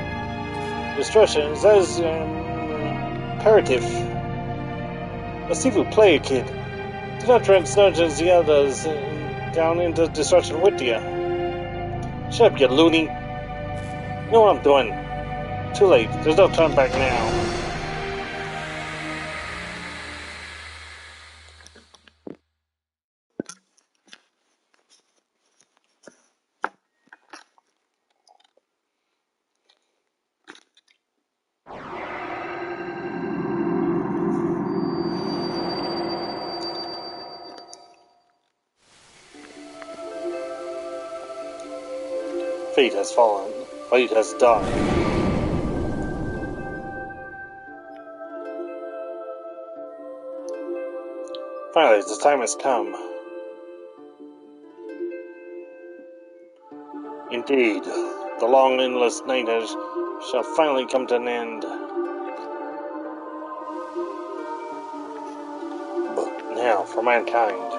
destruction. That is imperative. A Sifu player, kid. Do not drag Sergeant the others down into destruction with you. Shut up, you loony. You know what I'm doing. Too late. There's no turn back now. Fate has fallen. Fate has died. Finally, the time has come. Indeed, the long, endless night shall finally come to an end. But now, for mankind.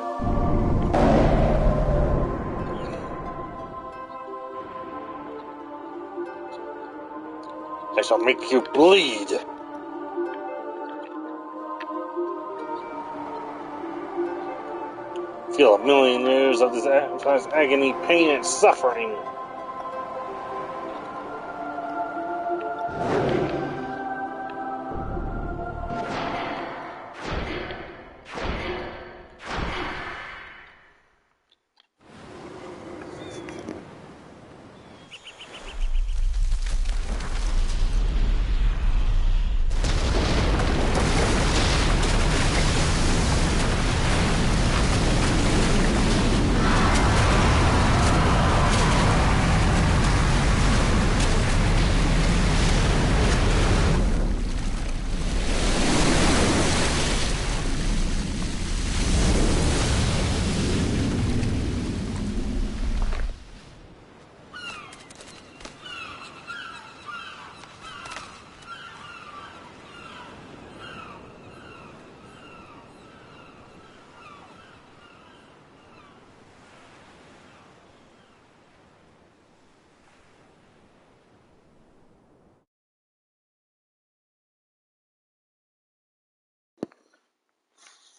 I shall make you bleed. Feel a million years of this agony, pain, and suffering.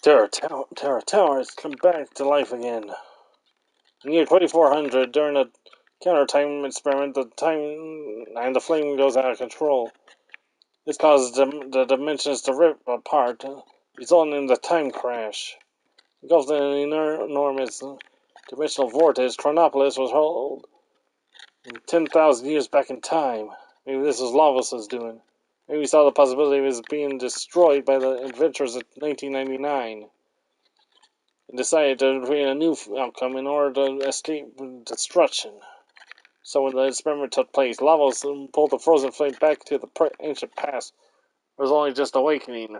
Terra Tower has come back to life again. In the year 2400, during a counter-time experiment, the time and the flame goes out of control. This causes the dimensions to rip apart, resulting in the time crash. Engulfed in an enormous dimensional vortex, Chronopolis was hurled 10,000 years back in time. Maybe this was Lavos' doing. Maybe he saw the possibility of his being destroyed by the adventurers of 1999 and decided to create a new outcome in order to escape destruction. So when the experiment took place, Lavos pulled the frozen flame back to the ancient past. It was only just awakening.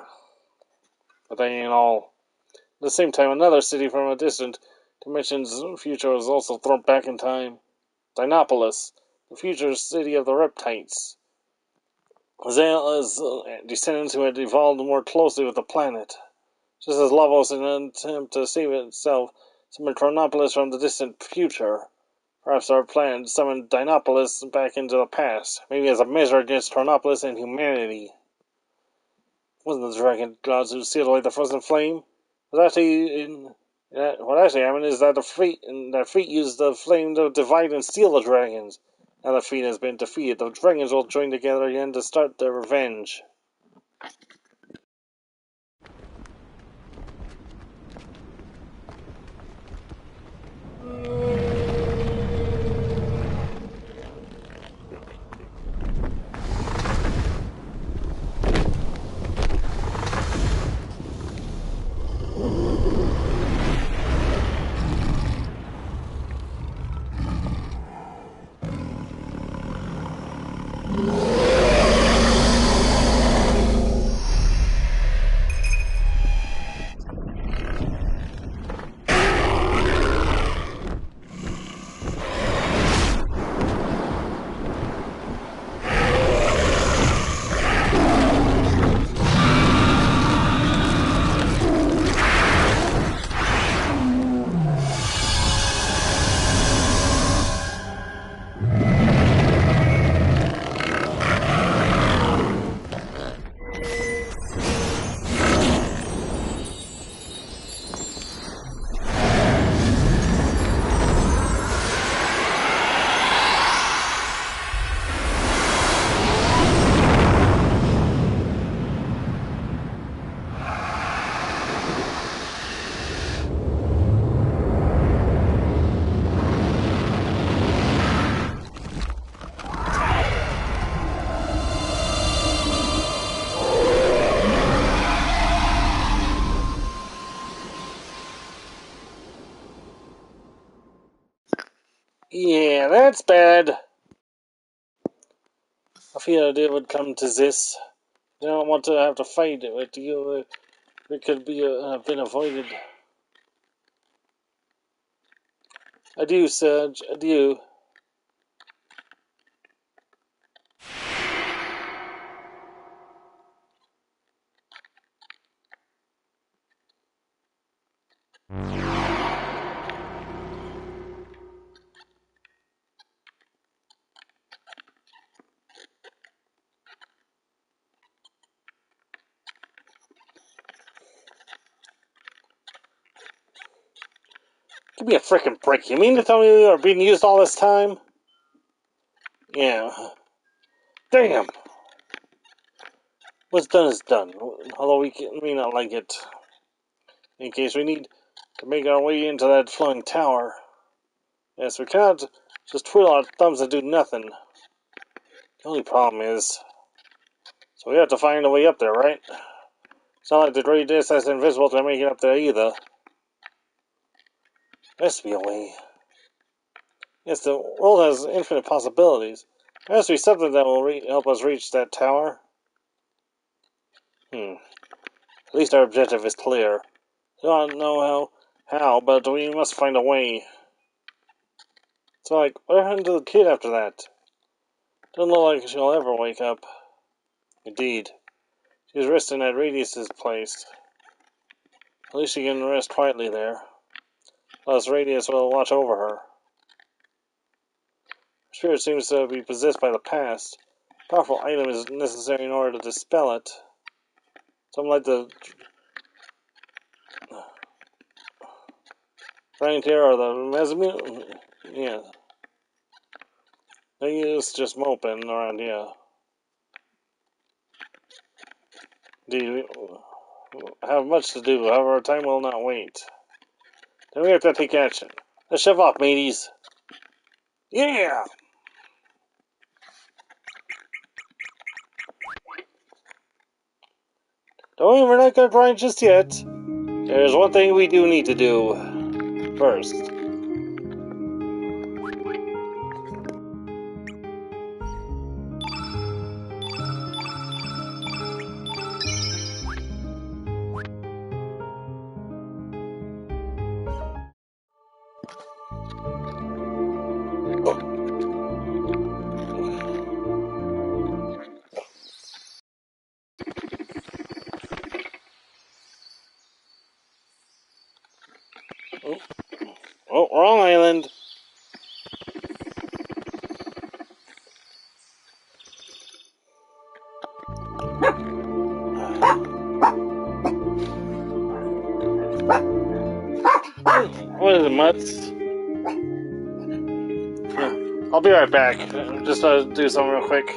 But that ain't all. At the same time, another city from a distant dimension's future was also thrown back in time. Dinopolis, the future city of the Reptites. Zale's descendants who had evolved more closely with the planet. Just as Lavos, in an attempt to save itself, summoned Chronopolis from the distant future. Perhaps our plan summoned Dinopolis back into the past, maybe as a measure against Chronopolis and humanity. It wasn't the dragon gods who sealed away the frozen flame. What actually happened is that the fleet used the flame to divide and steal the dragons. Now the fleet has been defeated, the dragons will join together again to start their revenge. Yeah, that's bad. I feared it would come to this. I don't want to have to fight it with you. It could be have been avoided. Adieu, Serge. Adieu. Give me a frickin' break. You mean to tell me you are being used all this time? Yeah. Damn. What's done is done. Although we may not like it. In case we need to make our way into that flowing tower. Yes, we cannot just twiddle our thumbs and do nothing. The only problem is... So we have to find a way up there, right? It's not like the great disc that's invisible to make it up there either. There has to be a way. Yes, the world has infinite possibilities. There has to be something that will help us reach that tower. At least our objective is clear. I don't know how, but we must find a way. So, like, what happened to the kid after that? Doesn't look like she'll ever wake up. Indeed. She's resting at Radius's place. At least she can rest quietly there. Plus, Radius will watch over her. Her spirit seems to be possessed by the past. A powerful item is necessary in order to dispel it. Something like the Frontier or the Mesmu. Yeah. They is just moping around here. Do you have much to do, however, our time will not wait. Then we have to take action. Let's shove off, mateys. Yeah! Don't worry, we're not gonna grind just yet. There's one thing we do need to do first. Oh, wrong island. What is it, Mutts? I'll be right back. Just do something real quick.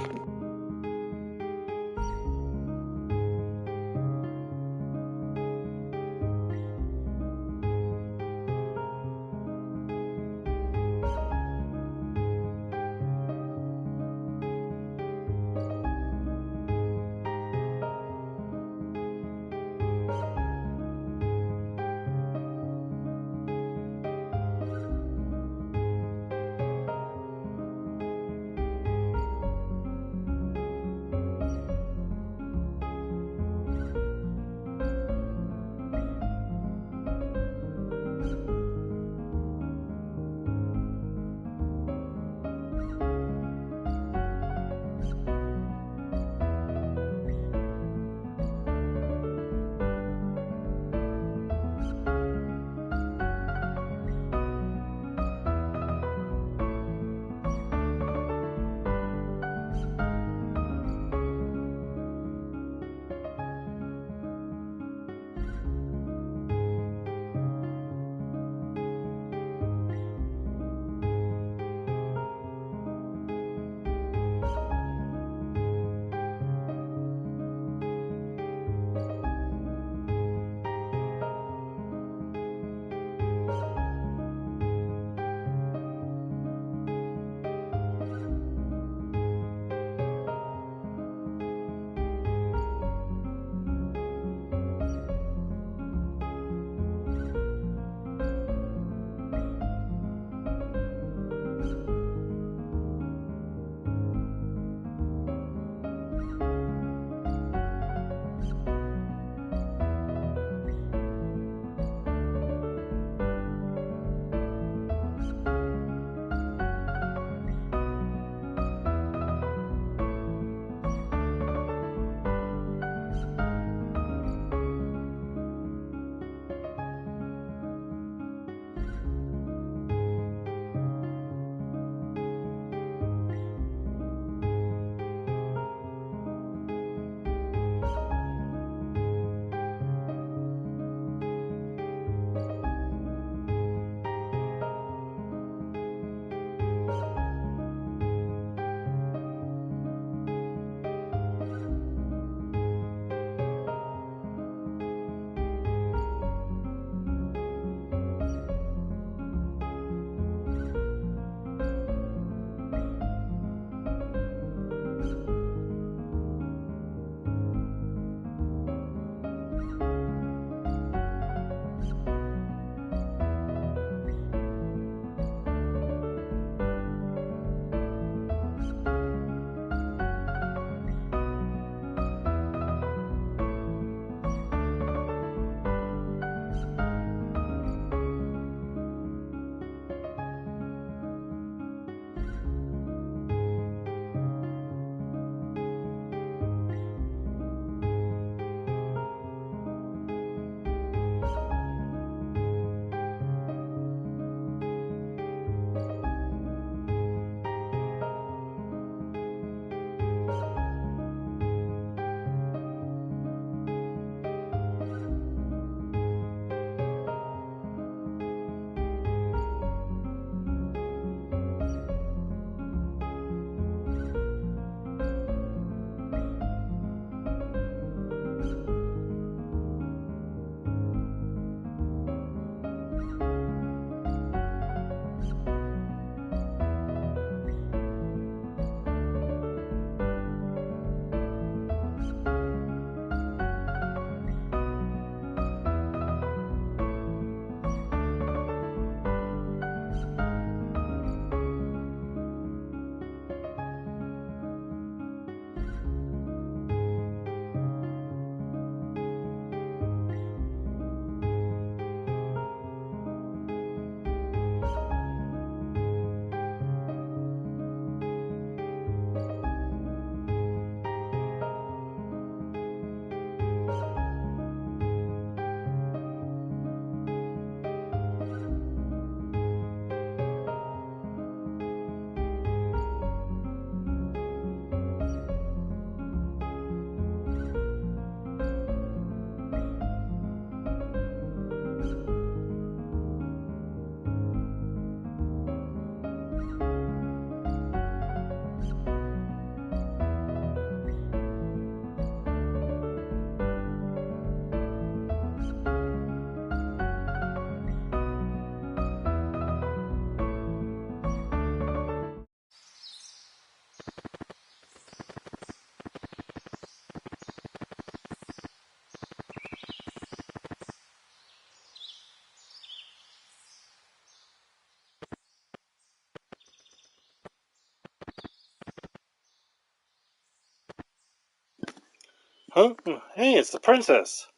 Huh? Hey, it's the princess.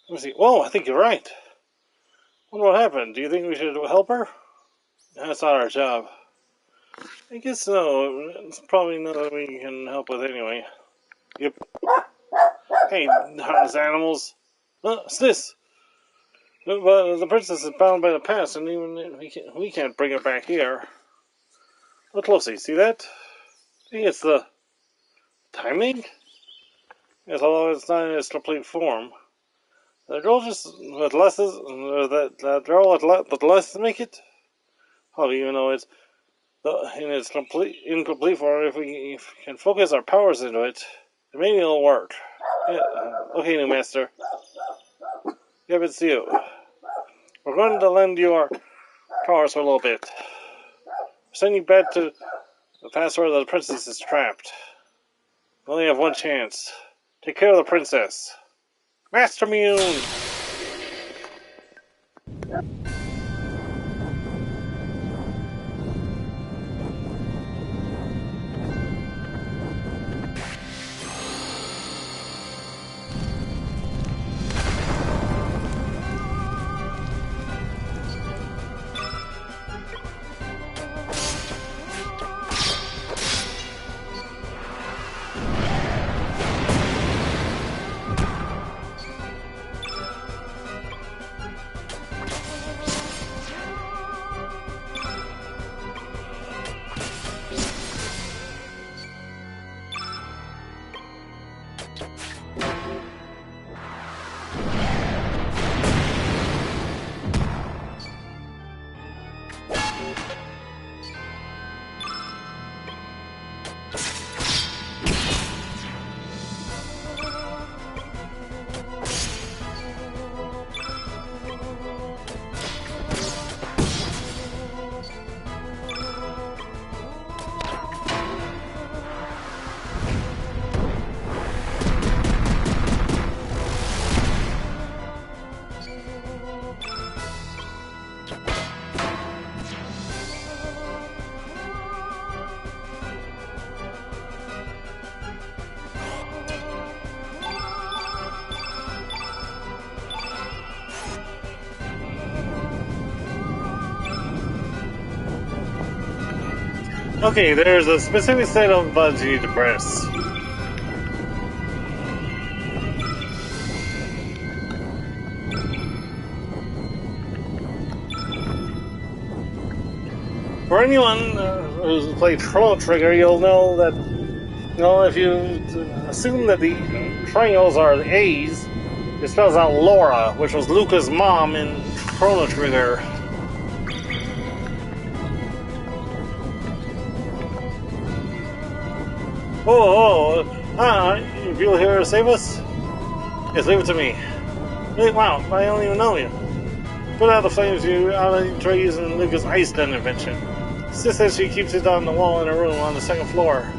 Let me see. Whoa, I think you're right. Wonder what happened. Do you think we should help her? That's not our job. I guess so. It's probably nothing we can help with anyway. Yep. Hey, harmless animals. Sis! But the princess is bound by the past, and even we can't bring her back here. Look closely. See that? I think it's the timing? Yes, although it's not in its complete form. The girl just with less that girl with less make it. Probably even though it's in its incomplete form. If we can focus our powers into it, maybe it'll work. Yeah, okay, new master. Yep, it's you. We're going to lend you our powers for a little bit. Send you back to the past where the princess is trapped. We only have one chance. Take care of the princess. Master Mune! Okay, there's a specific set of buttons you need to press. For anyone who's played Chrono Trigger, you'll know that, if you assume that the triangles are the A's, it spells out Laura, which was Luca's mom in Chrono Trigger. If you'll here to save us? Yes, leave it to me. Hey, wow, I don't even know you. Put out the flames and try using Luca's ice gun invention. Sis says she keeps it on the wall in her room on the second floor.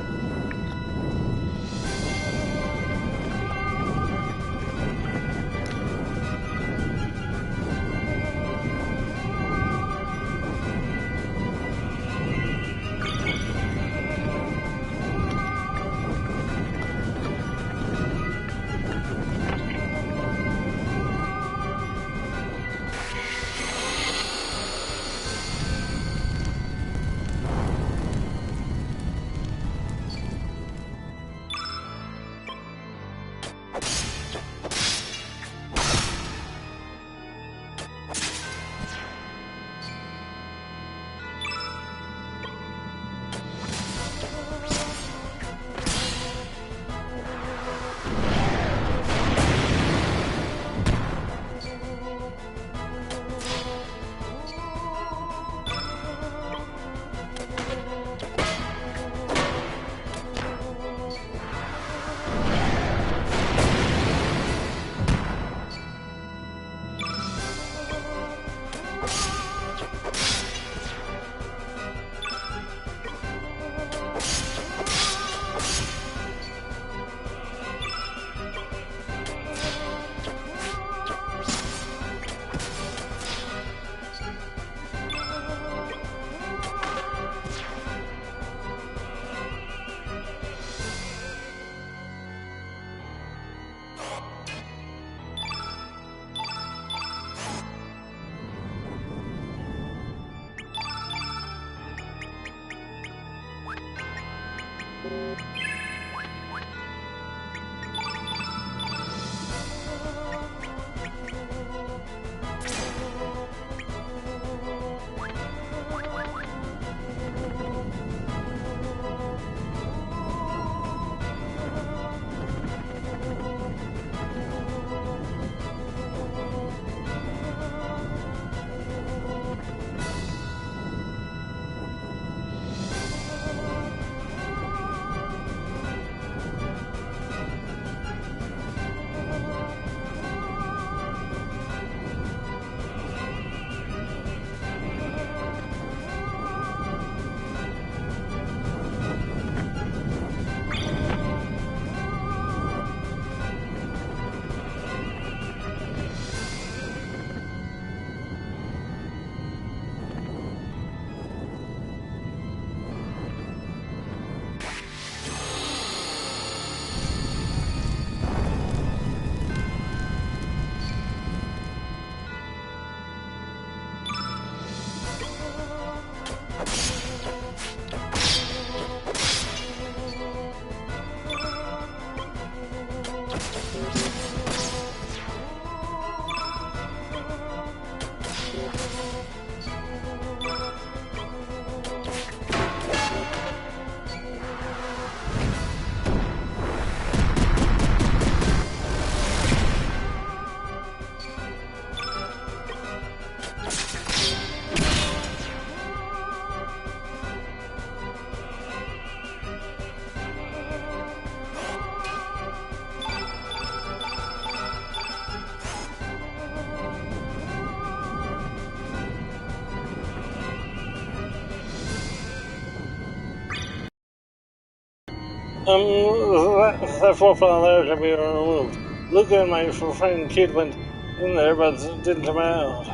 That profile there can be removed. Luca and my friend Kid went in there, but didn't come out.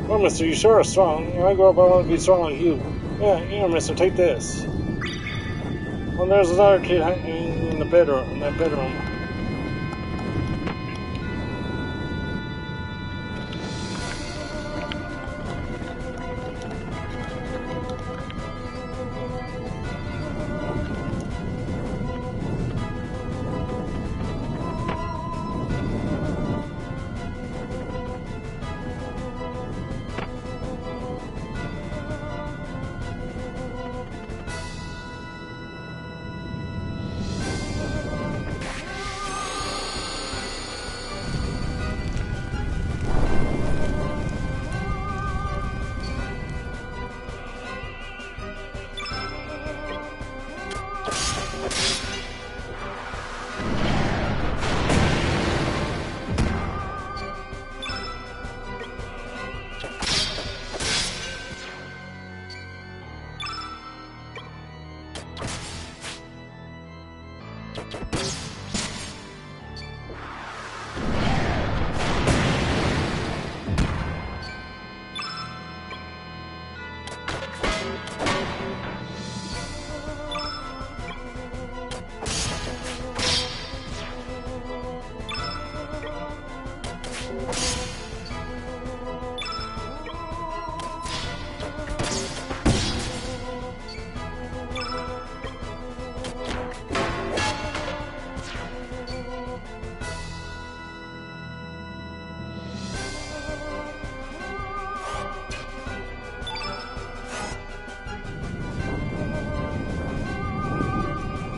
Well, mister, you sure are strong. When I grow up, I want to be strong like you. Yeah, here, mister, take this. Well, there's another kid hanging in the bedroom, in that bedroom.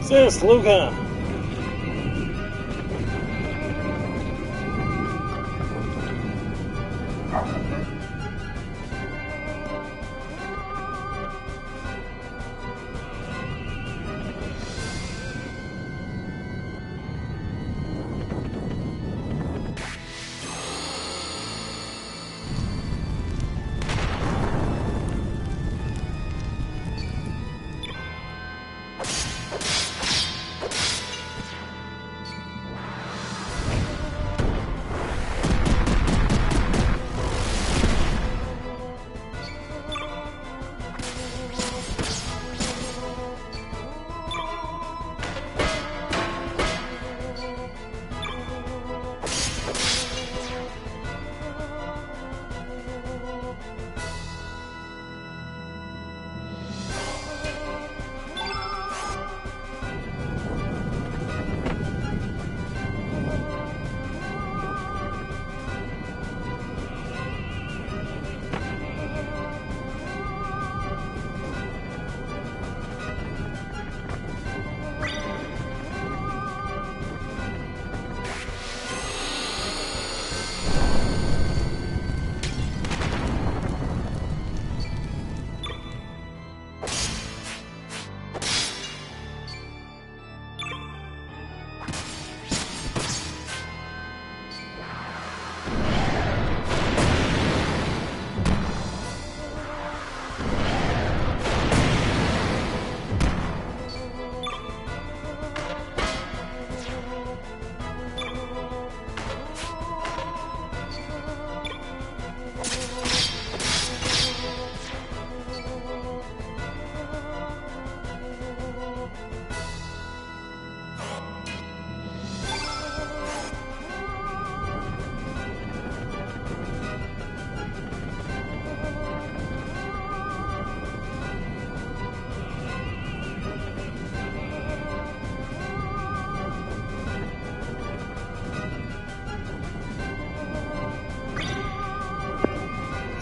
Sis, Luca!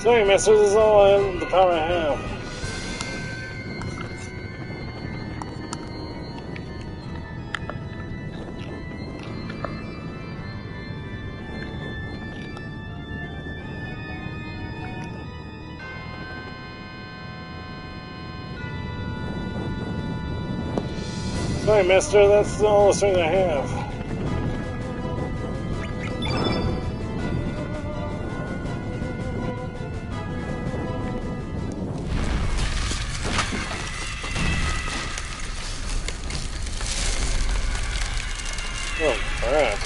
Sorry, Master, this is all the power I have. Sorry, Master, that's all the strength I have. Oh, crap.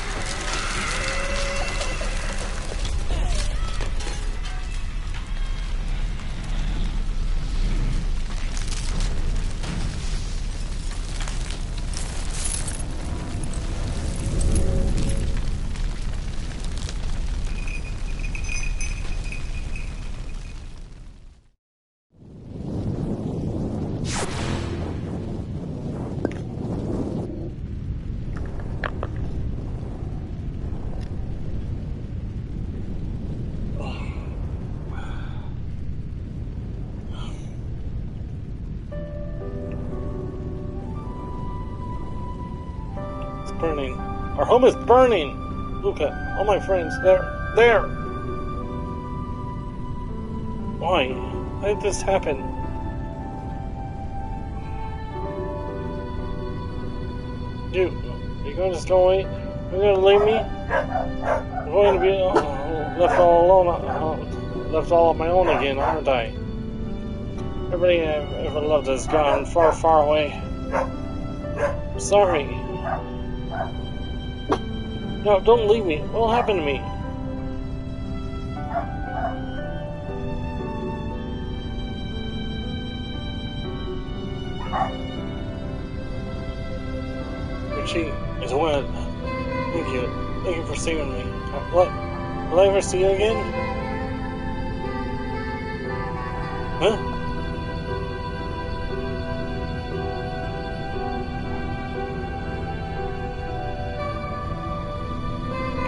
Burning. Our home is burning! Look at all my friends. There! Why? Why did this happen? You gonna just go away? You're gonna leave me? I'm going to be left all alone, left all on my own again, aren't I? Everybody I've ever loved has gone far, far away. I'm sorry. No, don't leave me. What will happen to me? Richie is wet. Thank you. Thank you for saving me. What? Will I ever see you again? Huh?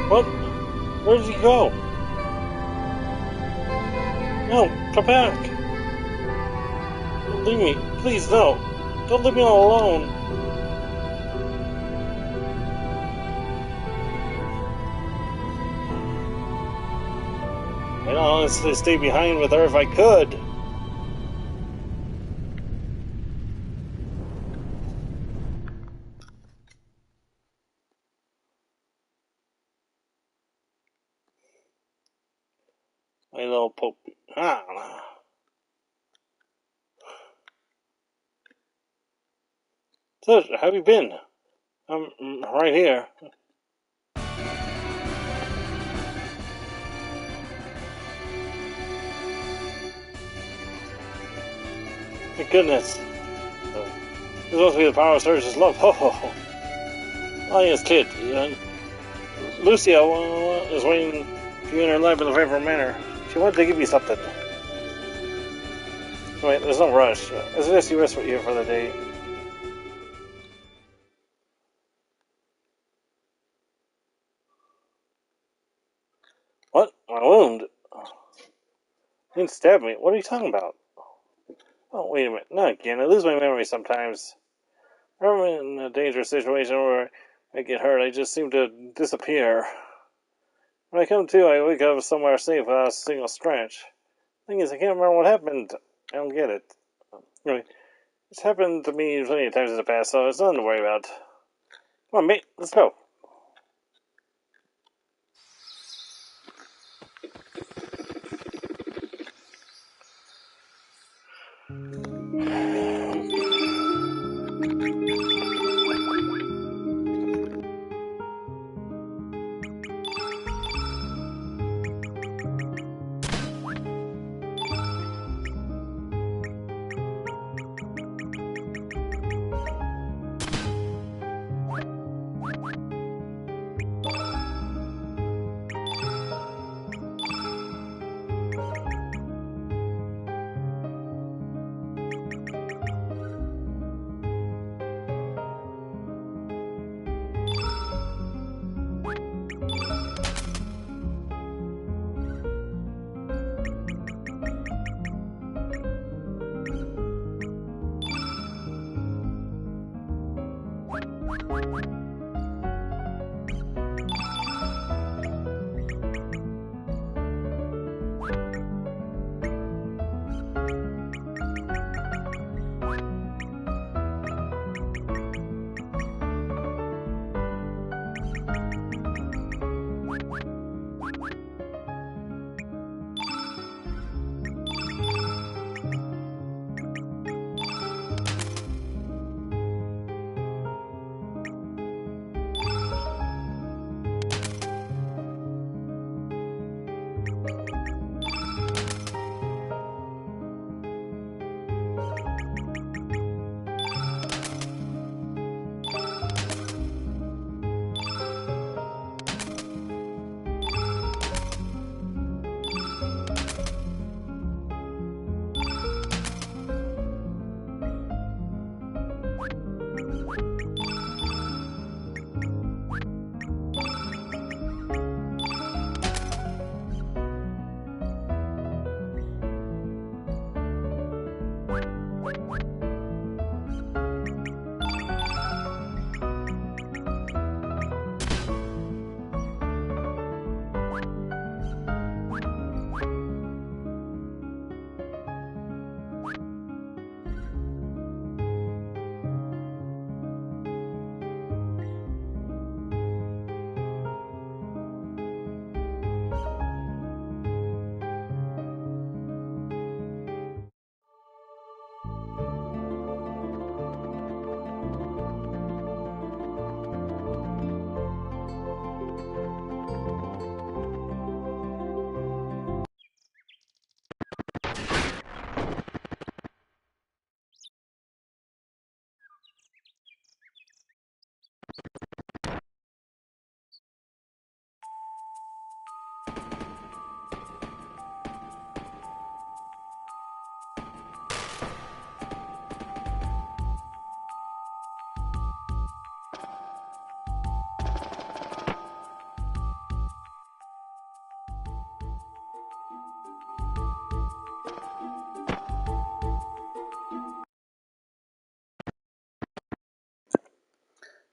What? Where did he go? No, come back! Don't leave me. Please, no. Don't leave me all alone. I'd honestly stay behind with her if I could. My little Pope. Ah. So, how have you been? I'm right here. Thank goodness. This must be the power of Surge's love. Ho ho ho. Oh yes, kid. Lucia is waiting for you in her lab in a favorable manner. She wanted to give you something. Wait, there's no rush. I suggest you rest here for the day. What? My wound? You didn't stab me. What are you talking about? Oh, wait a minute. Not again. I lose my memory sometimes. Whenever I'm in a dangerous situation where I get hurt, I just seem to disappear. When I come to, I wake up somewhere safe without a single scratch. Thing is, I can't remember what happened. I don't get it. Really, it's happened to me plenty of times in the past, so it's nothing to worry about. Come on, mate, let's go.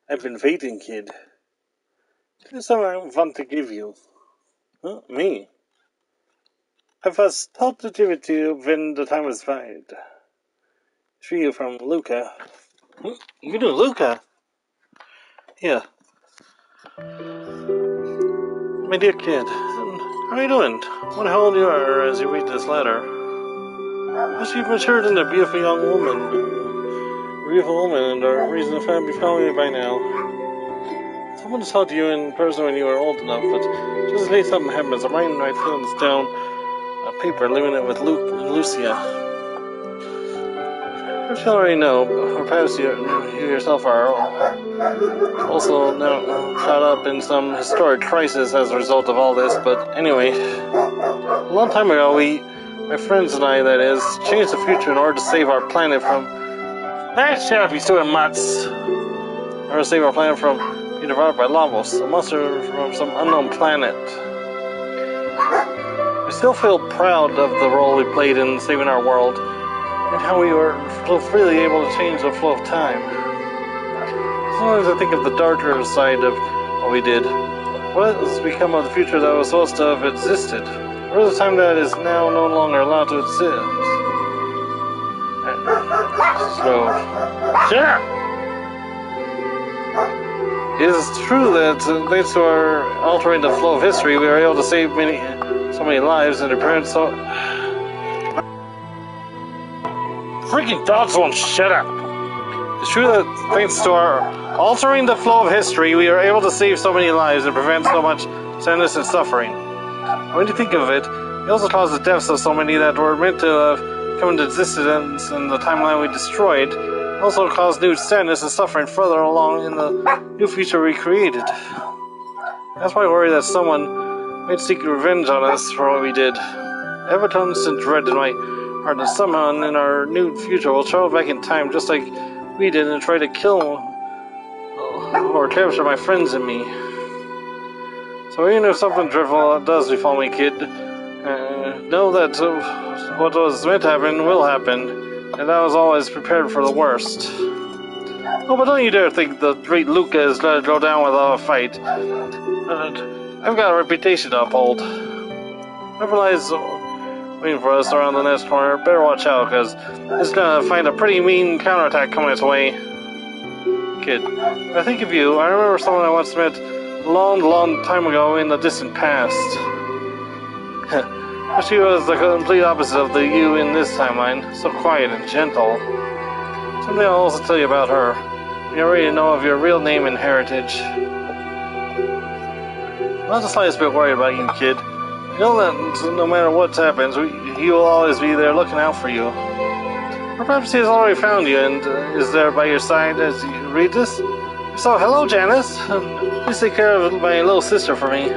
I've been waiting, kid. Here's something I want to give you. Huh? Me? I was told to give it to you when the time was right. It's for you from Luca. You know Luca? Yeah. My dear kid, how are you doing? Wonder how old you are as you read this letter. As you've matured into a beautiful young woman. A beautiful woman, and a reason to be following me by now. I want to talk to you in person when you are old enough, but just in case something happens, I'm writing my feelings down on paper, leaving it with Luke and Lucia. As you already know, or perhaps you yourself are also now caught up in some historic crisis as a result of all this, but anyway, a long time ago, my friends and I, that is, changed the future in order to save our planet from... shut up, you stupid mutts! In order to save our planet from being devoured by Lavos, a monster from some unknown planet. I still feel proud of the role we played in saving our world, and how we were so freely able to change the flow of time. Sometimes I think of the darker side of what we did. What has become of the future that was supposed to have existed? Or the time that is now no longer allowed to exist? So, shut up! It is true that thanks to our altering the flow of history, we were able to save so many lives, and apparently so... Freaking dogs won't shut up! It's true that thanks to our altering the flow of history, we are able to save so many lives and prevent so much sadness and suffering. When you think of it, we also caused the deaths of so many that were meant to have come into existence in the timeline we destroyed. It also caused new sadness and suffering further along in the new future we created. That's why I worry that someone might seek revenge on us for what we did. I have a constant dread in my heart that someone in our new future will travel back in time just like we did and try to kill or capture my friends and me. So even if something dreadful does befall me, kid, know that what was meant to happen will happen, and I was always prepared for the worst. Oh, but don't you dare think the great Luca is going to go down without a fight. I've got a reputation to uphold. Whatever lies waiting for us around the next corner, better watch out, because it's going to find a pretty mean counterattack coming its way. Kid, when I think of you, I remember someone I once met a long, long time ago in the distant past. She was the complete opposite of the you in this timeline, so quiet and gentle. Someday I'll also tell you about her. You already know of your real name and heritage. I'm not the slightest bit worried about you, kid. You know that no matter what happens, he will always be there looking out for you. Or perhaps he has already found you and is there by your side as you read this? So, hello, Janice. Please take care of my little sister for me.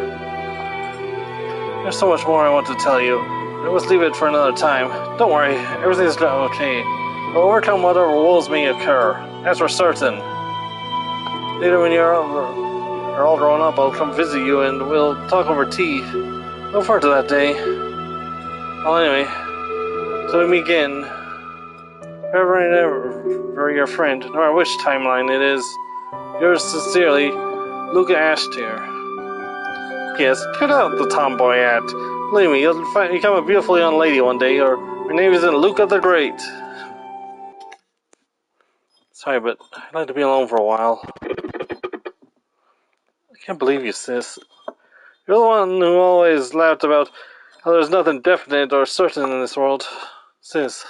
There's so much more I want to tell you. I must leave it for another time. Don't worry, everything's okay. We'll overcome whatever woes may occur. That's for certain. Later, when you're all grown up, I'll come visit you and we'll talk over tea. Look forward to that day. Well, anyway, so we meet again. Forever and ever, your friend, no matter which timeline it is. Yours sincerely, Luca Ashtier. Yes, cut out the tomboy act. Believe me, you'll become a beautiful young lady one day, or your name isn't Luca the Great. Sorry, but I'd like to be alone for a while. I can't believe you, sis. You're the one who always laughed about how there's nothing definite or certain in this world. Sis.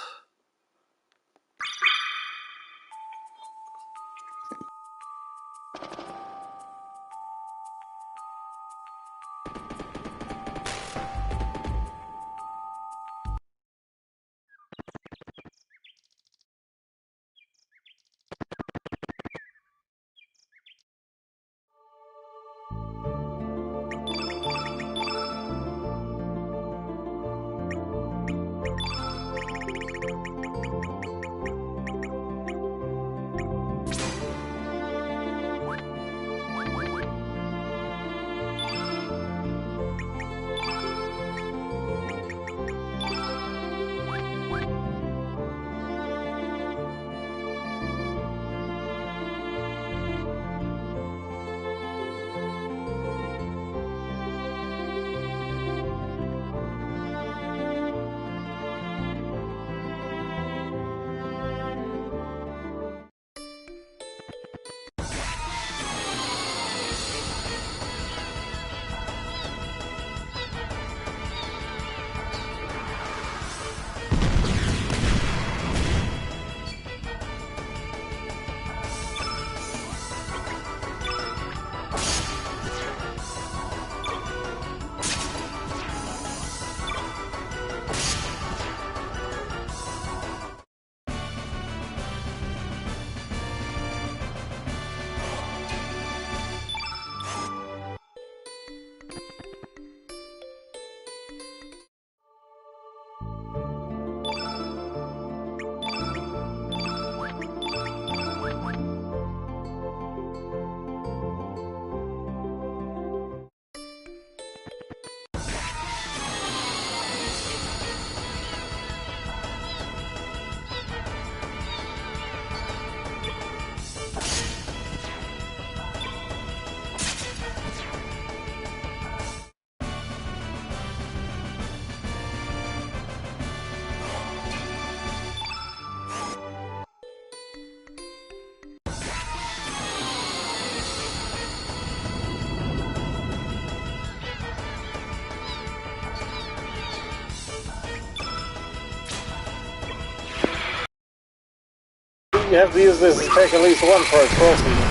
you have to use this to take at least one for a trophy.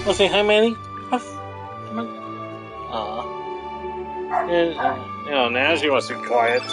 Let's say hi, Manny. Aw. Now she wants to be quiet.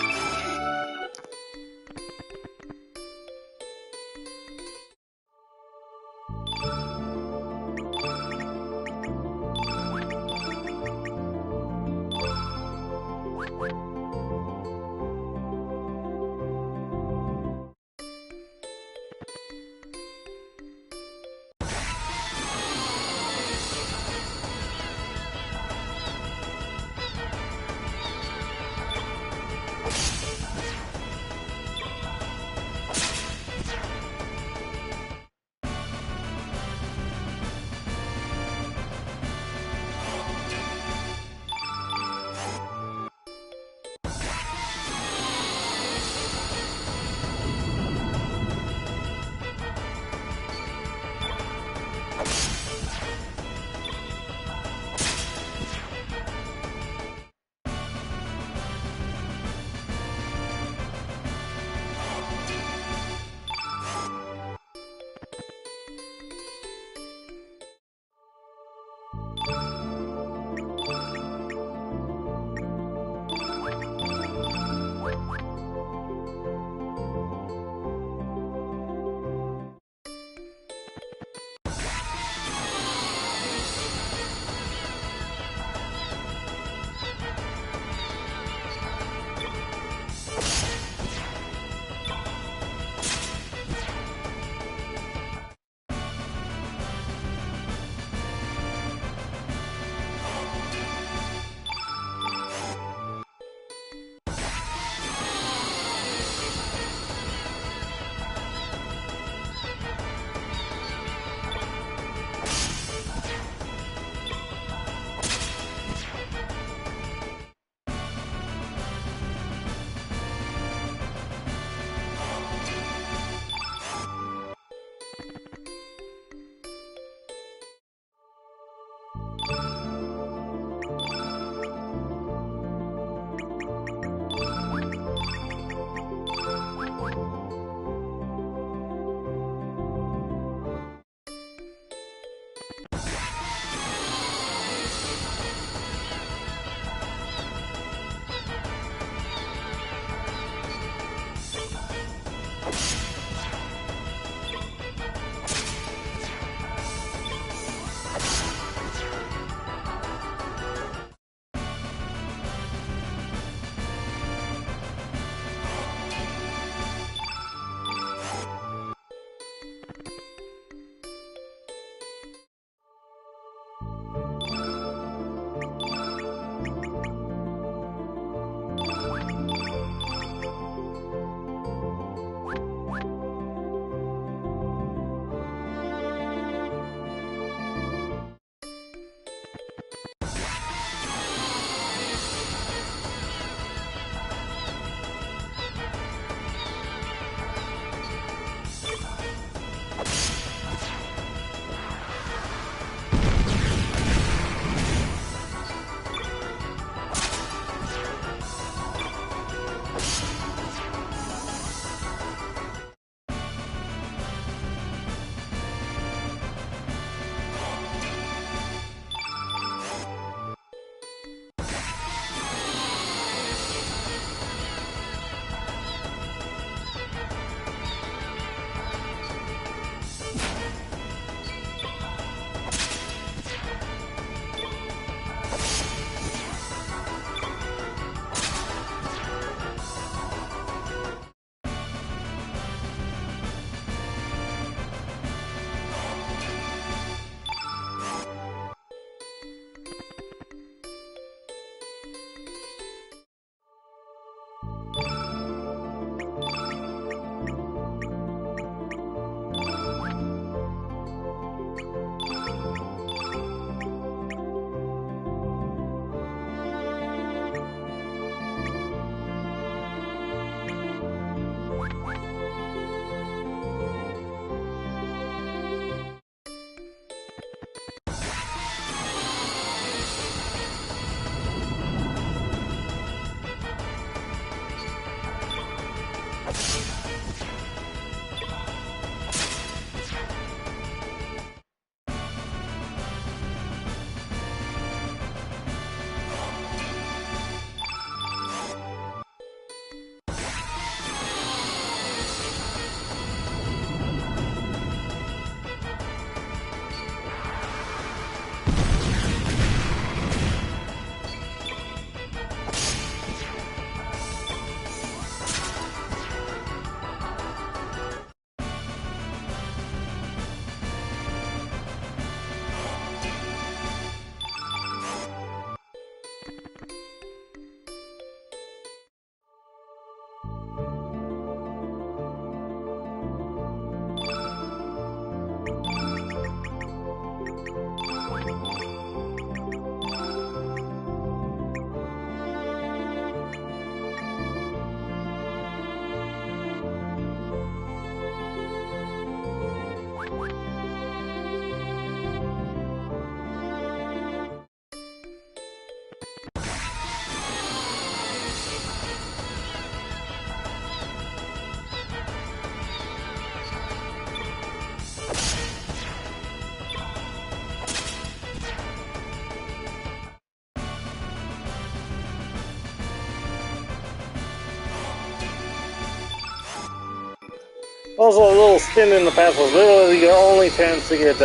Also, a little spin in the past was literally your only chance to get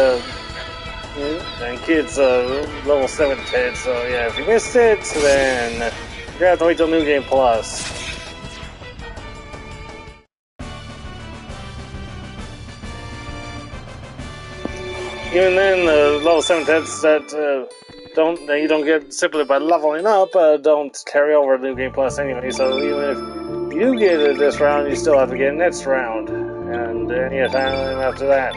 and kids level 7 TED. So yeah, if you missed it, then you're gonna have to wait till New Game Plus. Even then, level 7 TEDs that you don't get simply by leveling up don't carry over New Game Plus anyway. So even if you get it this round, you still have to get it next round, and any time after that.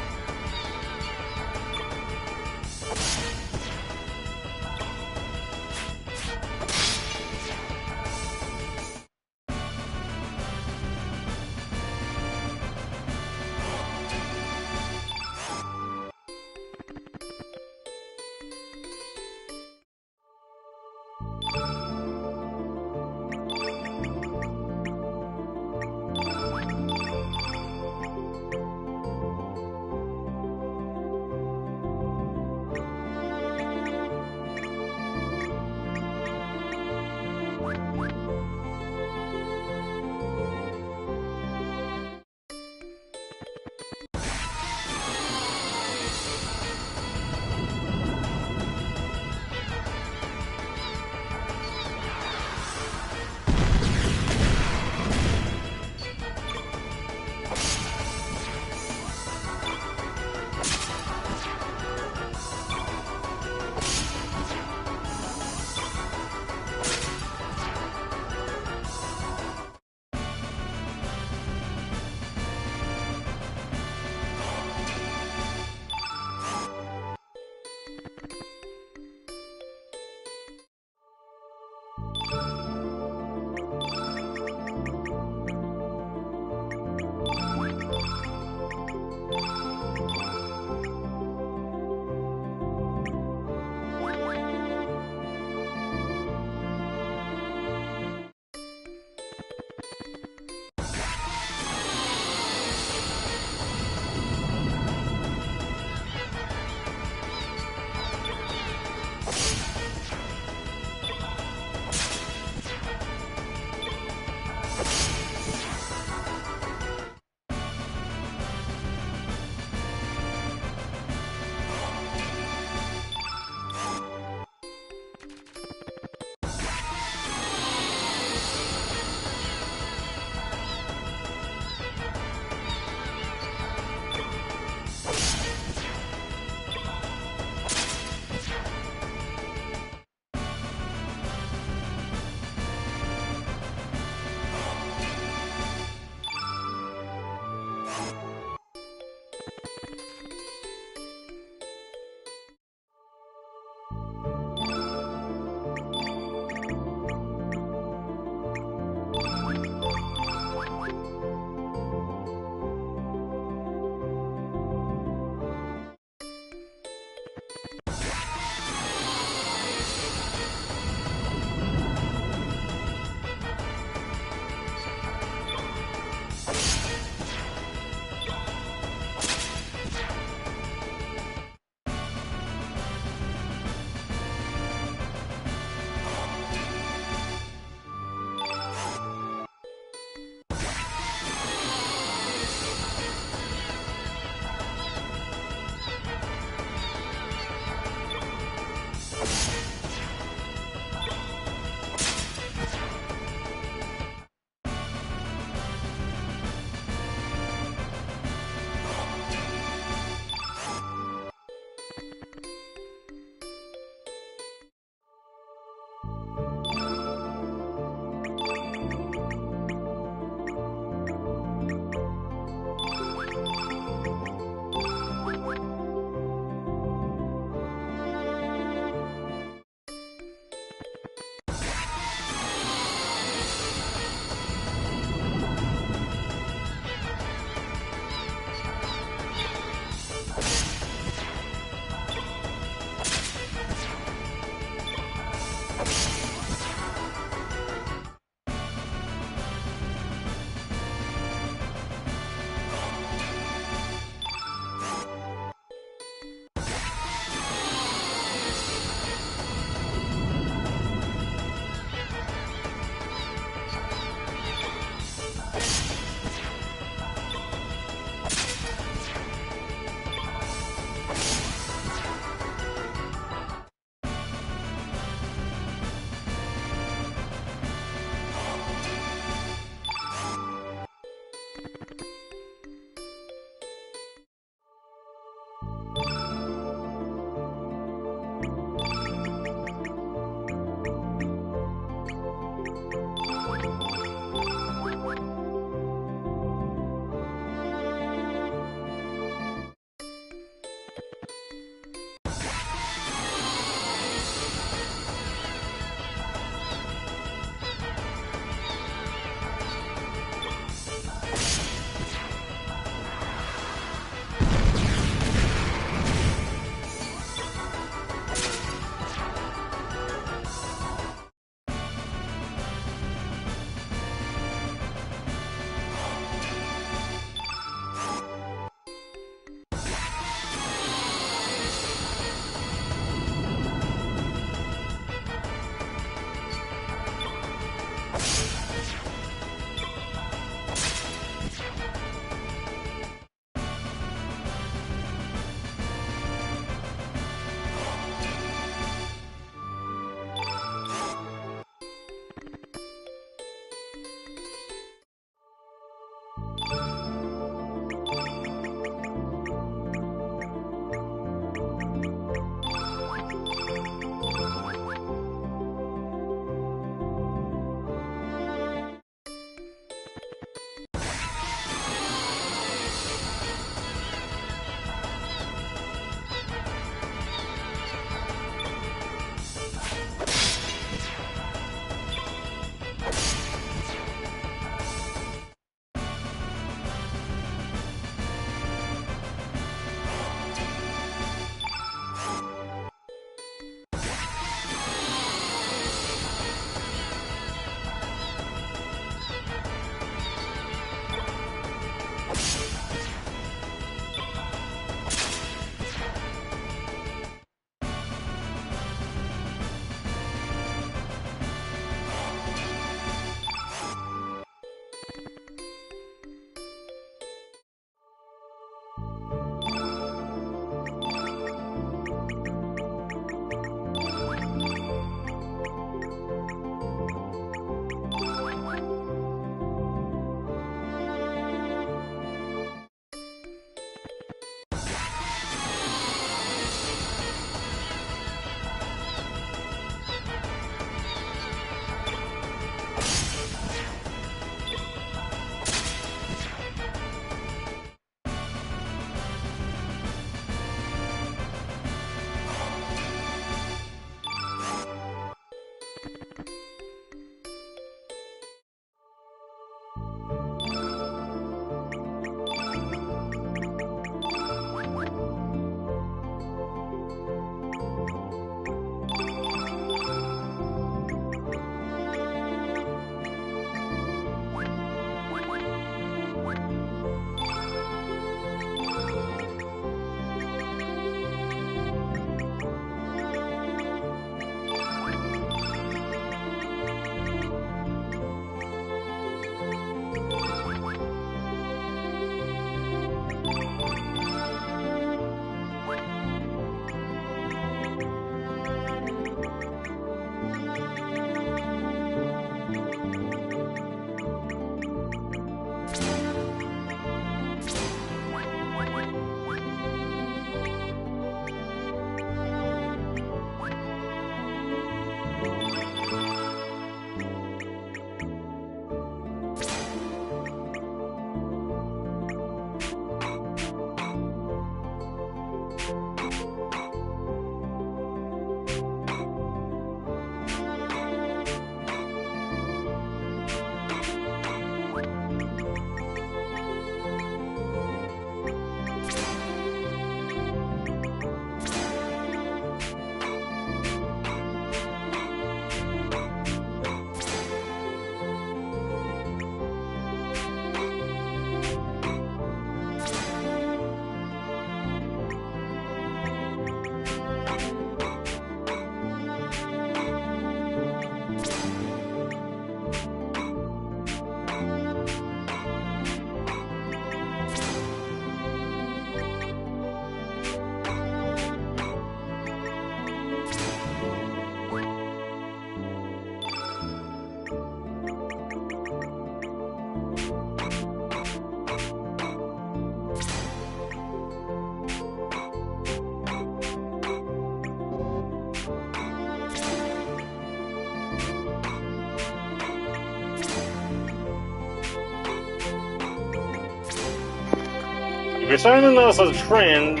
you're starting to notice a trend,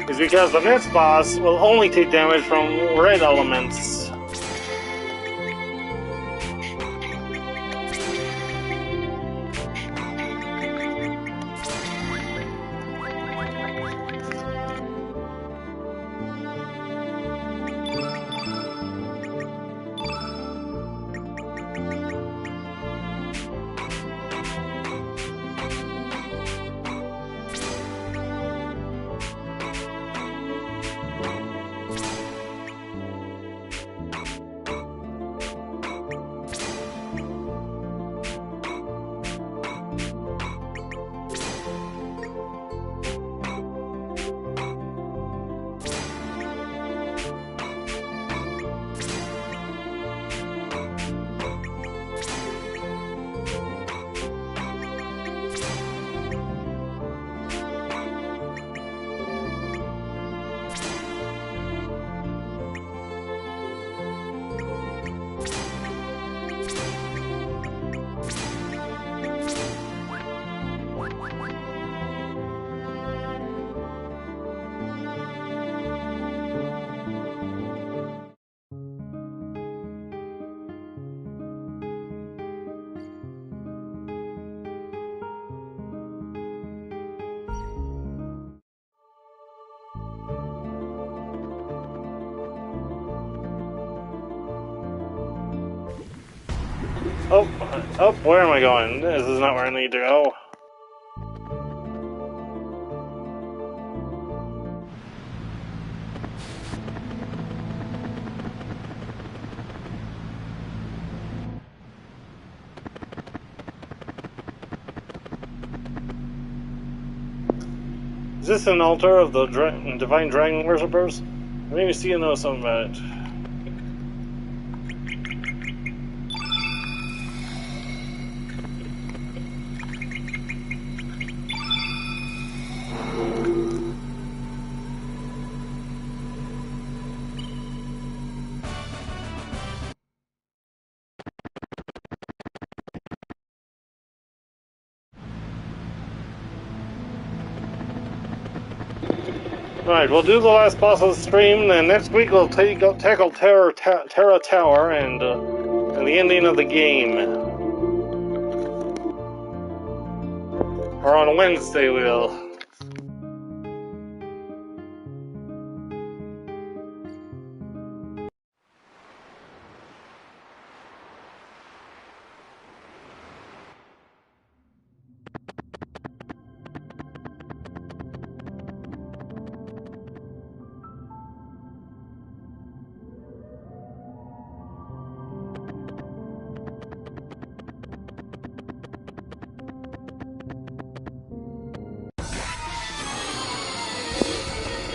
is because the next boss will only take damage from red elements. Oh, where am I going? This is not where I need to go. Is this an altar of the divine dragon worshippers? Maybe see you know something about it. Alright, we'll do the last boss of the stream, then next week we'll tackle Terra Tower and the ending of the game. Or on Wednesday we'll.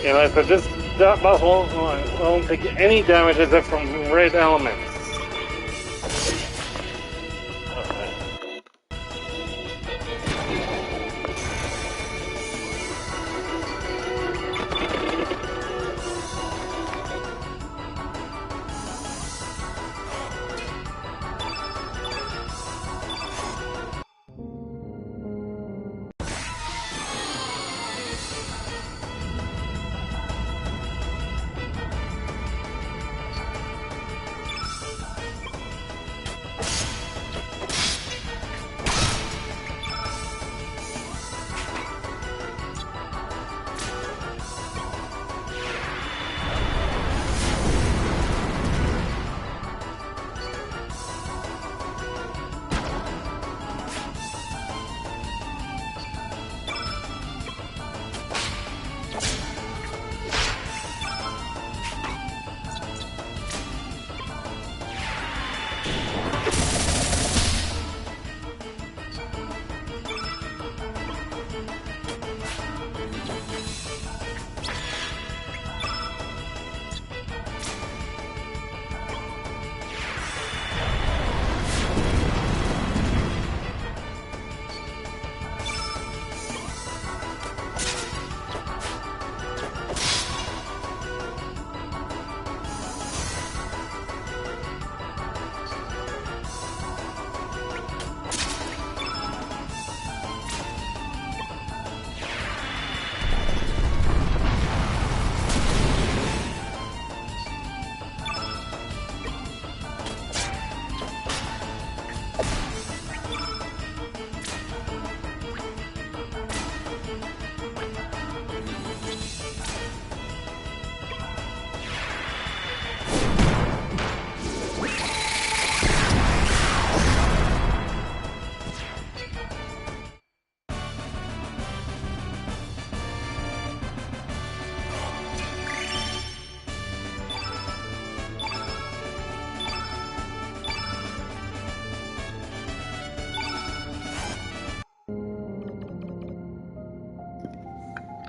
And I said that boss won't take any damage except from red elements.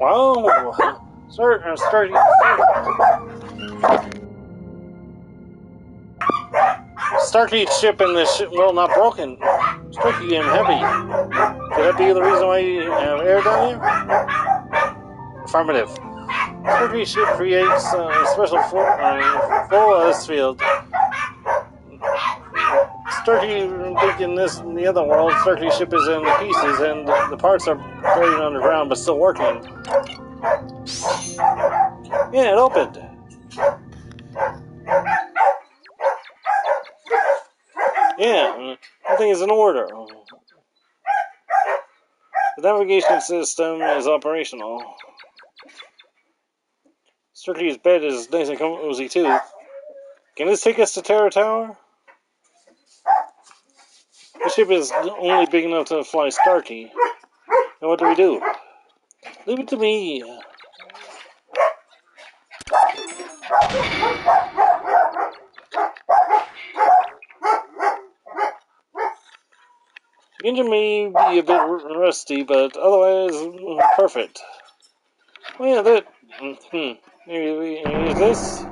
Wow! Starkey's ship in this world not broken. Starkey and heavy. Could that be the reason why you have air down here? Affirmative. Starkey's ship creates a special full S field. Starkey thinking this in the other world, Starkey's ship is in pieces and the parts are buried underground but still working. Yeah, it opened. Yeah, everything is in order. The navigation system is operational. Starkey's bed is nice and cozy too. Can this take us to Terra Tower? The ship is only big enough to fly Starkey. Now what do we do? Leave it to me. The engine may be a bit rusty, but otherwise perfect. Oh yeah, that. Maybe use this.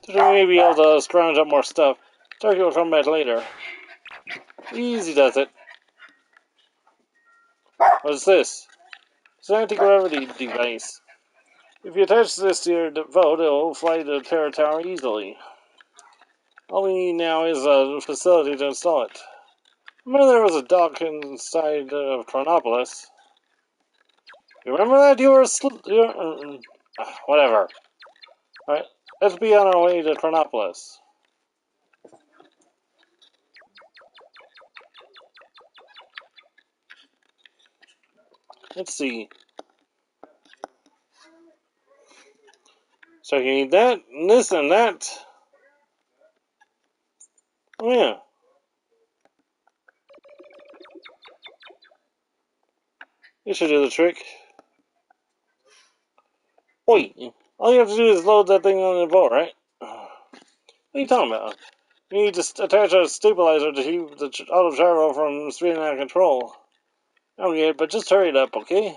We may be able to scrounge up more stuff. Starkey will come back later. Easy does it. What's this? It's an anti-gravity device. If you attach this to your boat, it will fly to Terra Tower easily. All we need now is a facility to install it. Remember there was a dock inside of Chronopolis? You remember that? You were whatever. Alright, let's be on our way to Chronopolis. Let's see. So you need that, and this, and that. Oh yeah. This should do the trick. Wait, all you have to do is load that thing on the boat, right? What are you talking about? You need to attach a stabilizer to keep the auto gyro from spinning out of control. Okay, but just hurry it up, okay?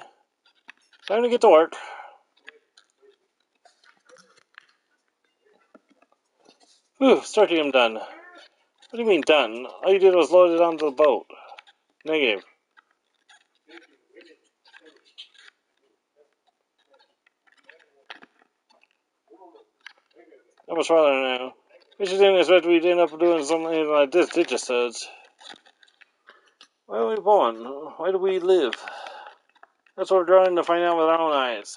Time to get to work. Whew, Starkey, done. What do you mean done? All you did was load it onto the boat. Negative. That much farther now. We should didn't expect we'd end up doing something like this, did you, Suds? Why are we born? Why do we live? That's what we're trying to find out with our own eyes.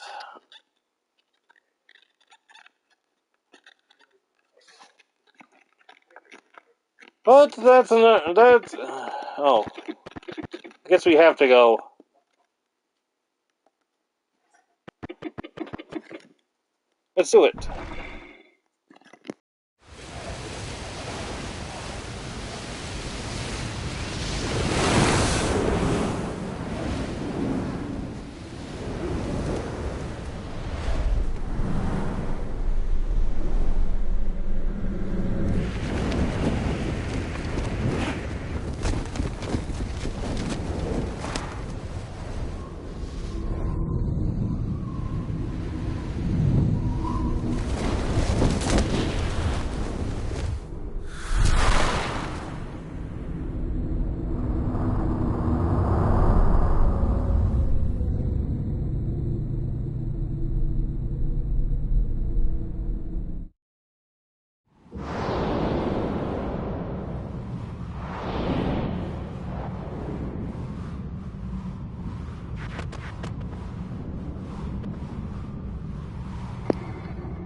But that's another. That's. Oh. I guess we have to go. Let's do it.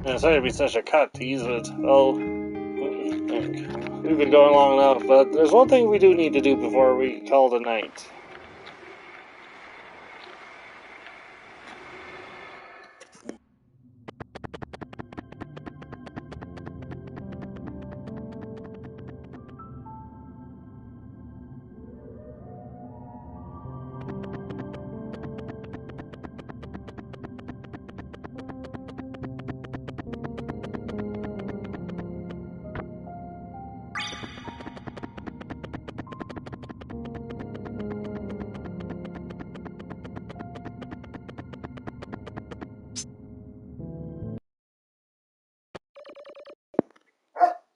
Yeah, sorry to be such a cut tease, but well, we've been going long enough. But there's one thing we do need to do before we call it a night.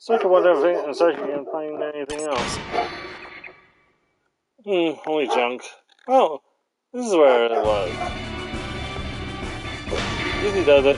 Search for whatever and search and find anything else. Only junk. Oh, this is where it was. Easy does it.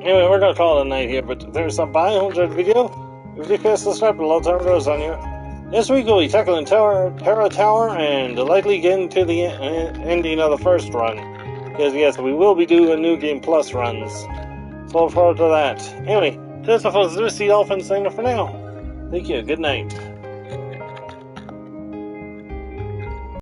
Anyway, we're gonna call it a night here, but there's a bye. Hope you enjoyed the video. If you fast subscribe, a lot of time goes on you. This week we'll be tackling Terra Tower and likely getting to the ending of the first run. Because yes, we will be doing New Game Plus runs. So look forward to that. Anyway, this is the Dolphin saying for now. Thank you. Good night.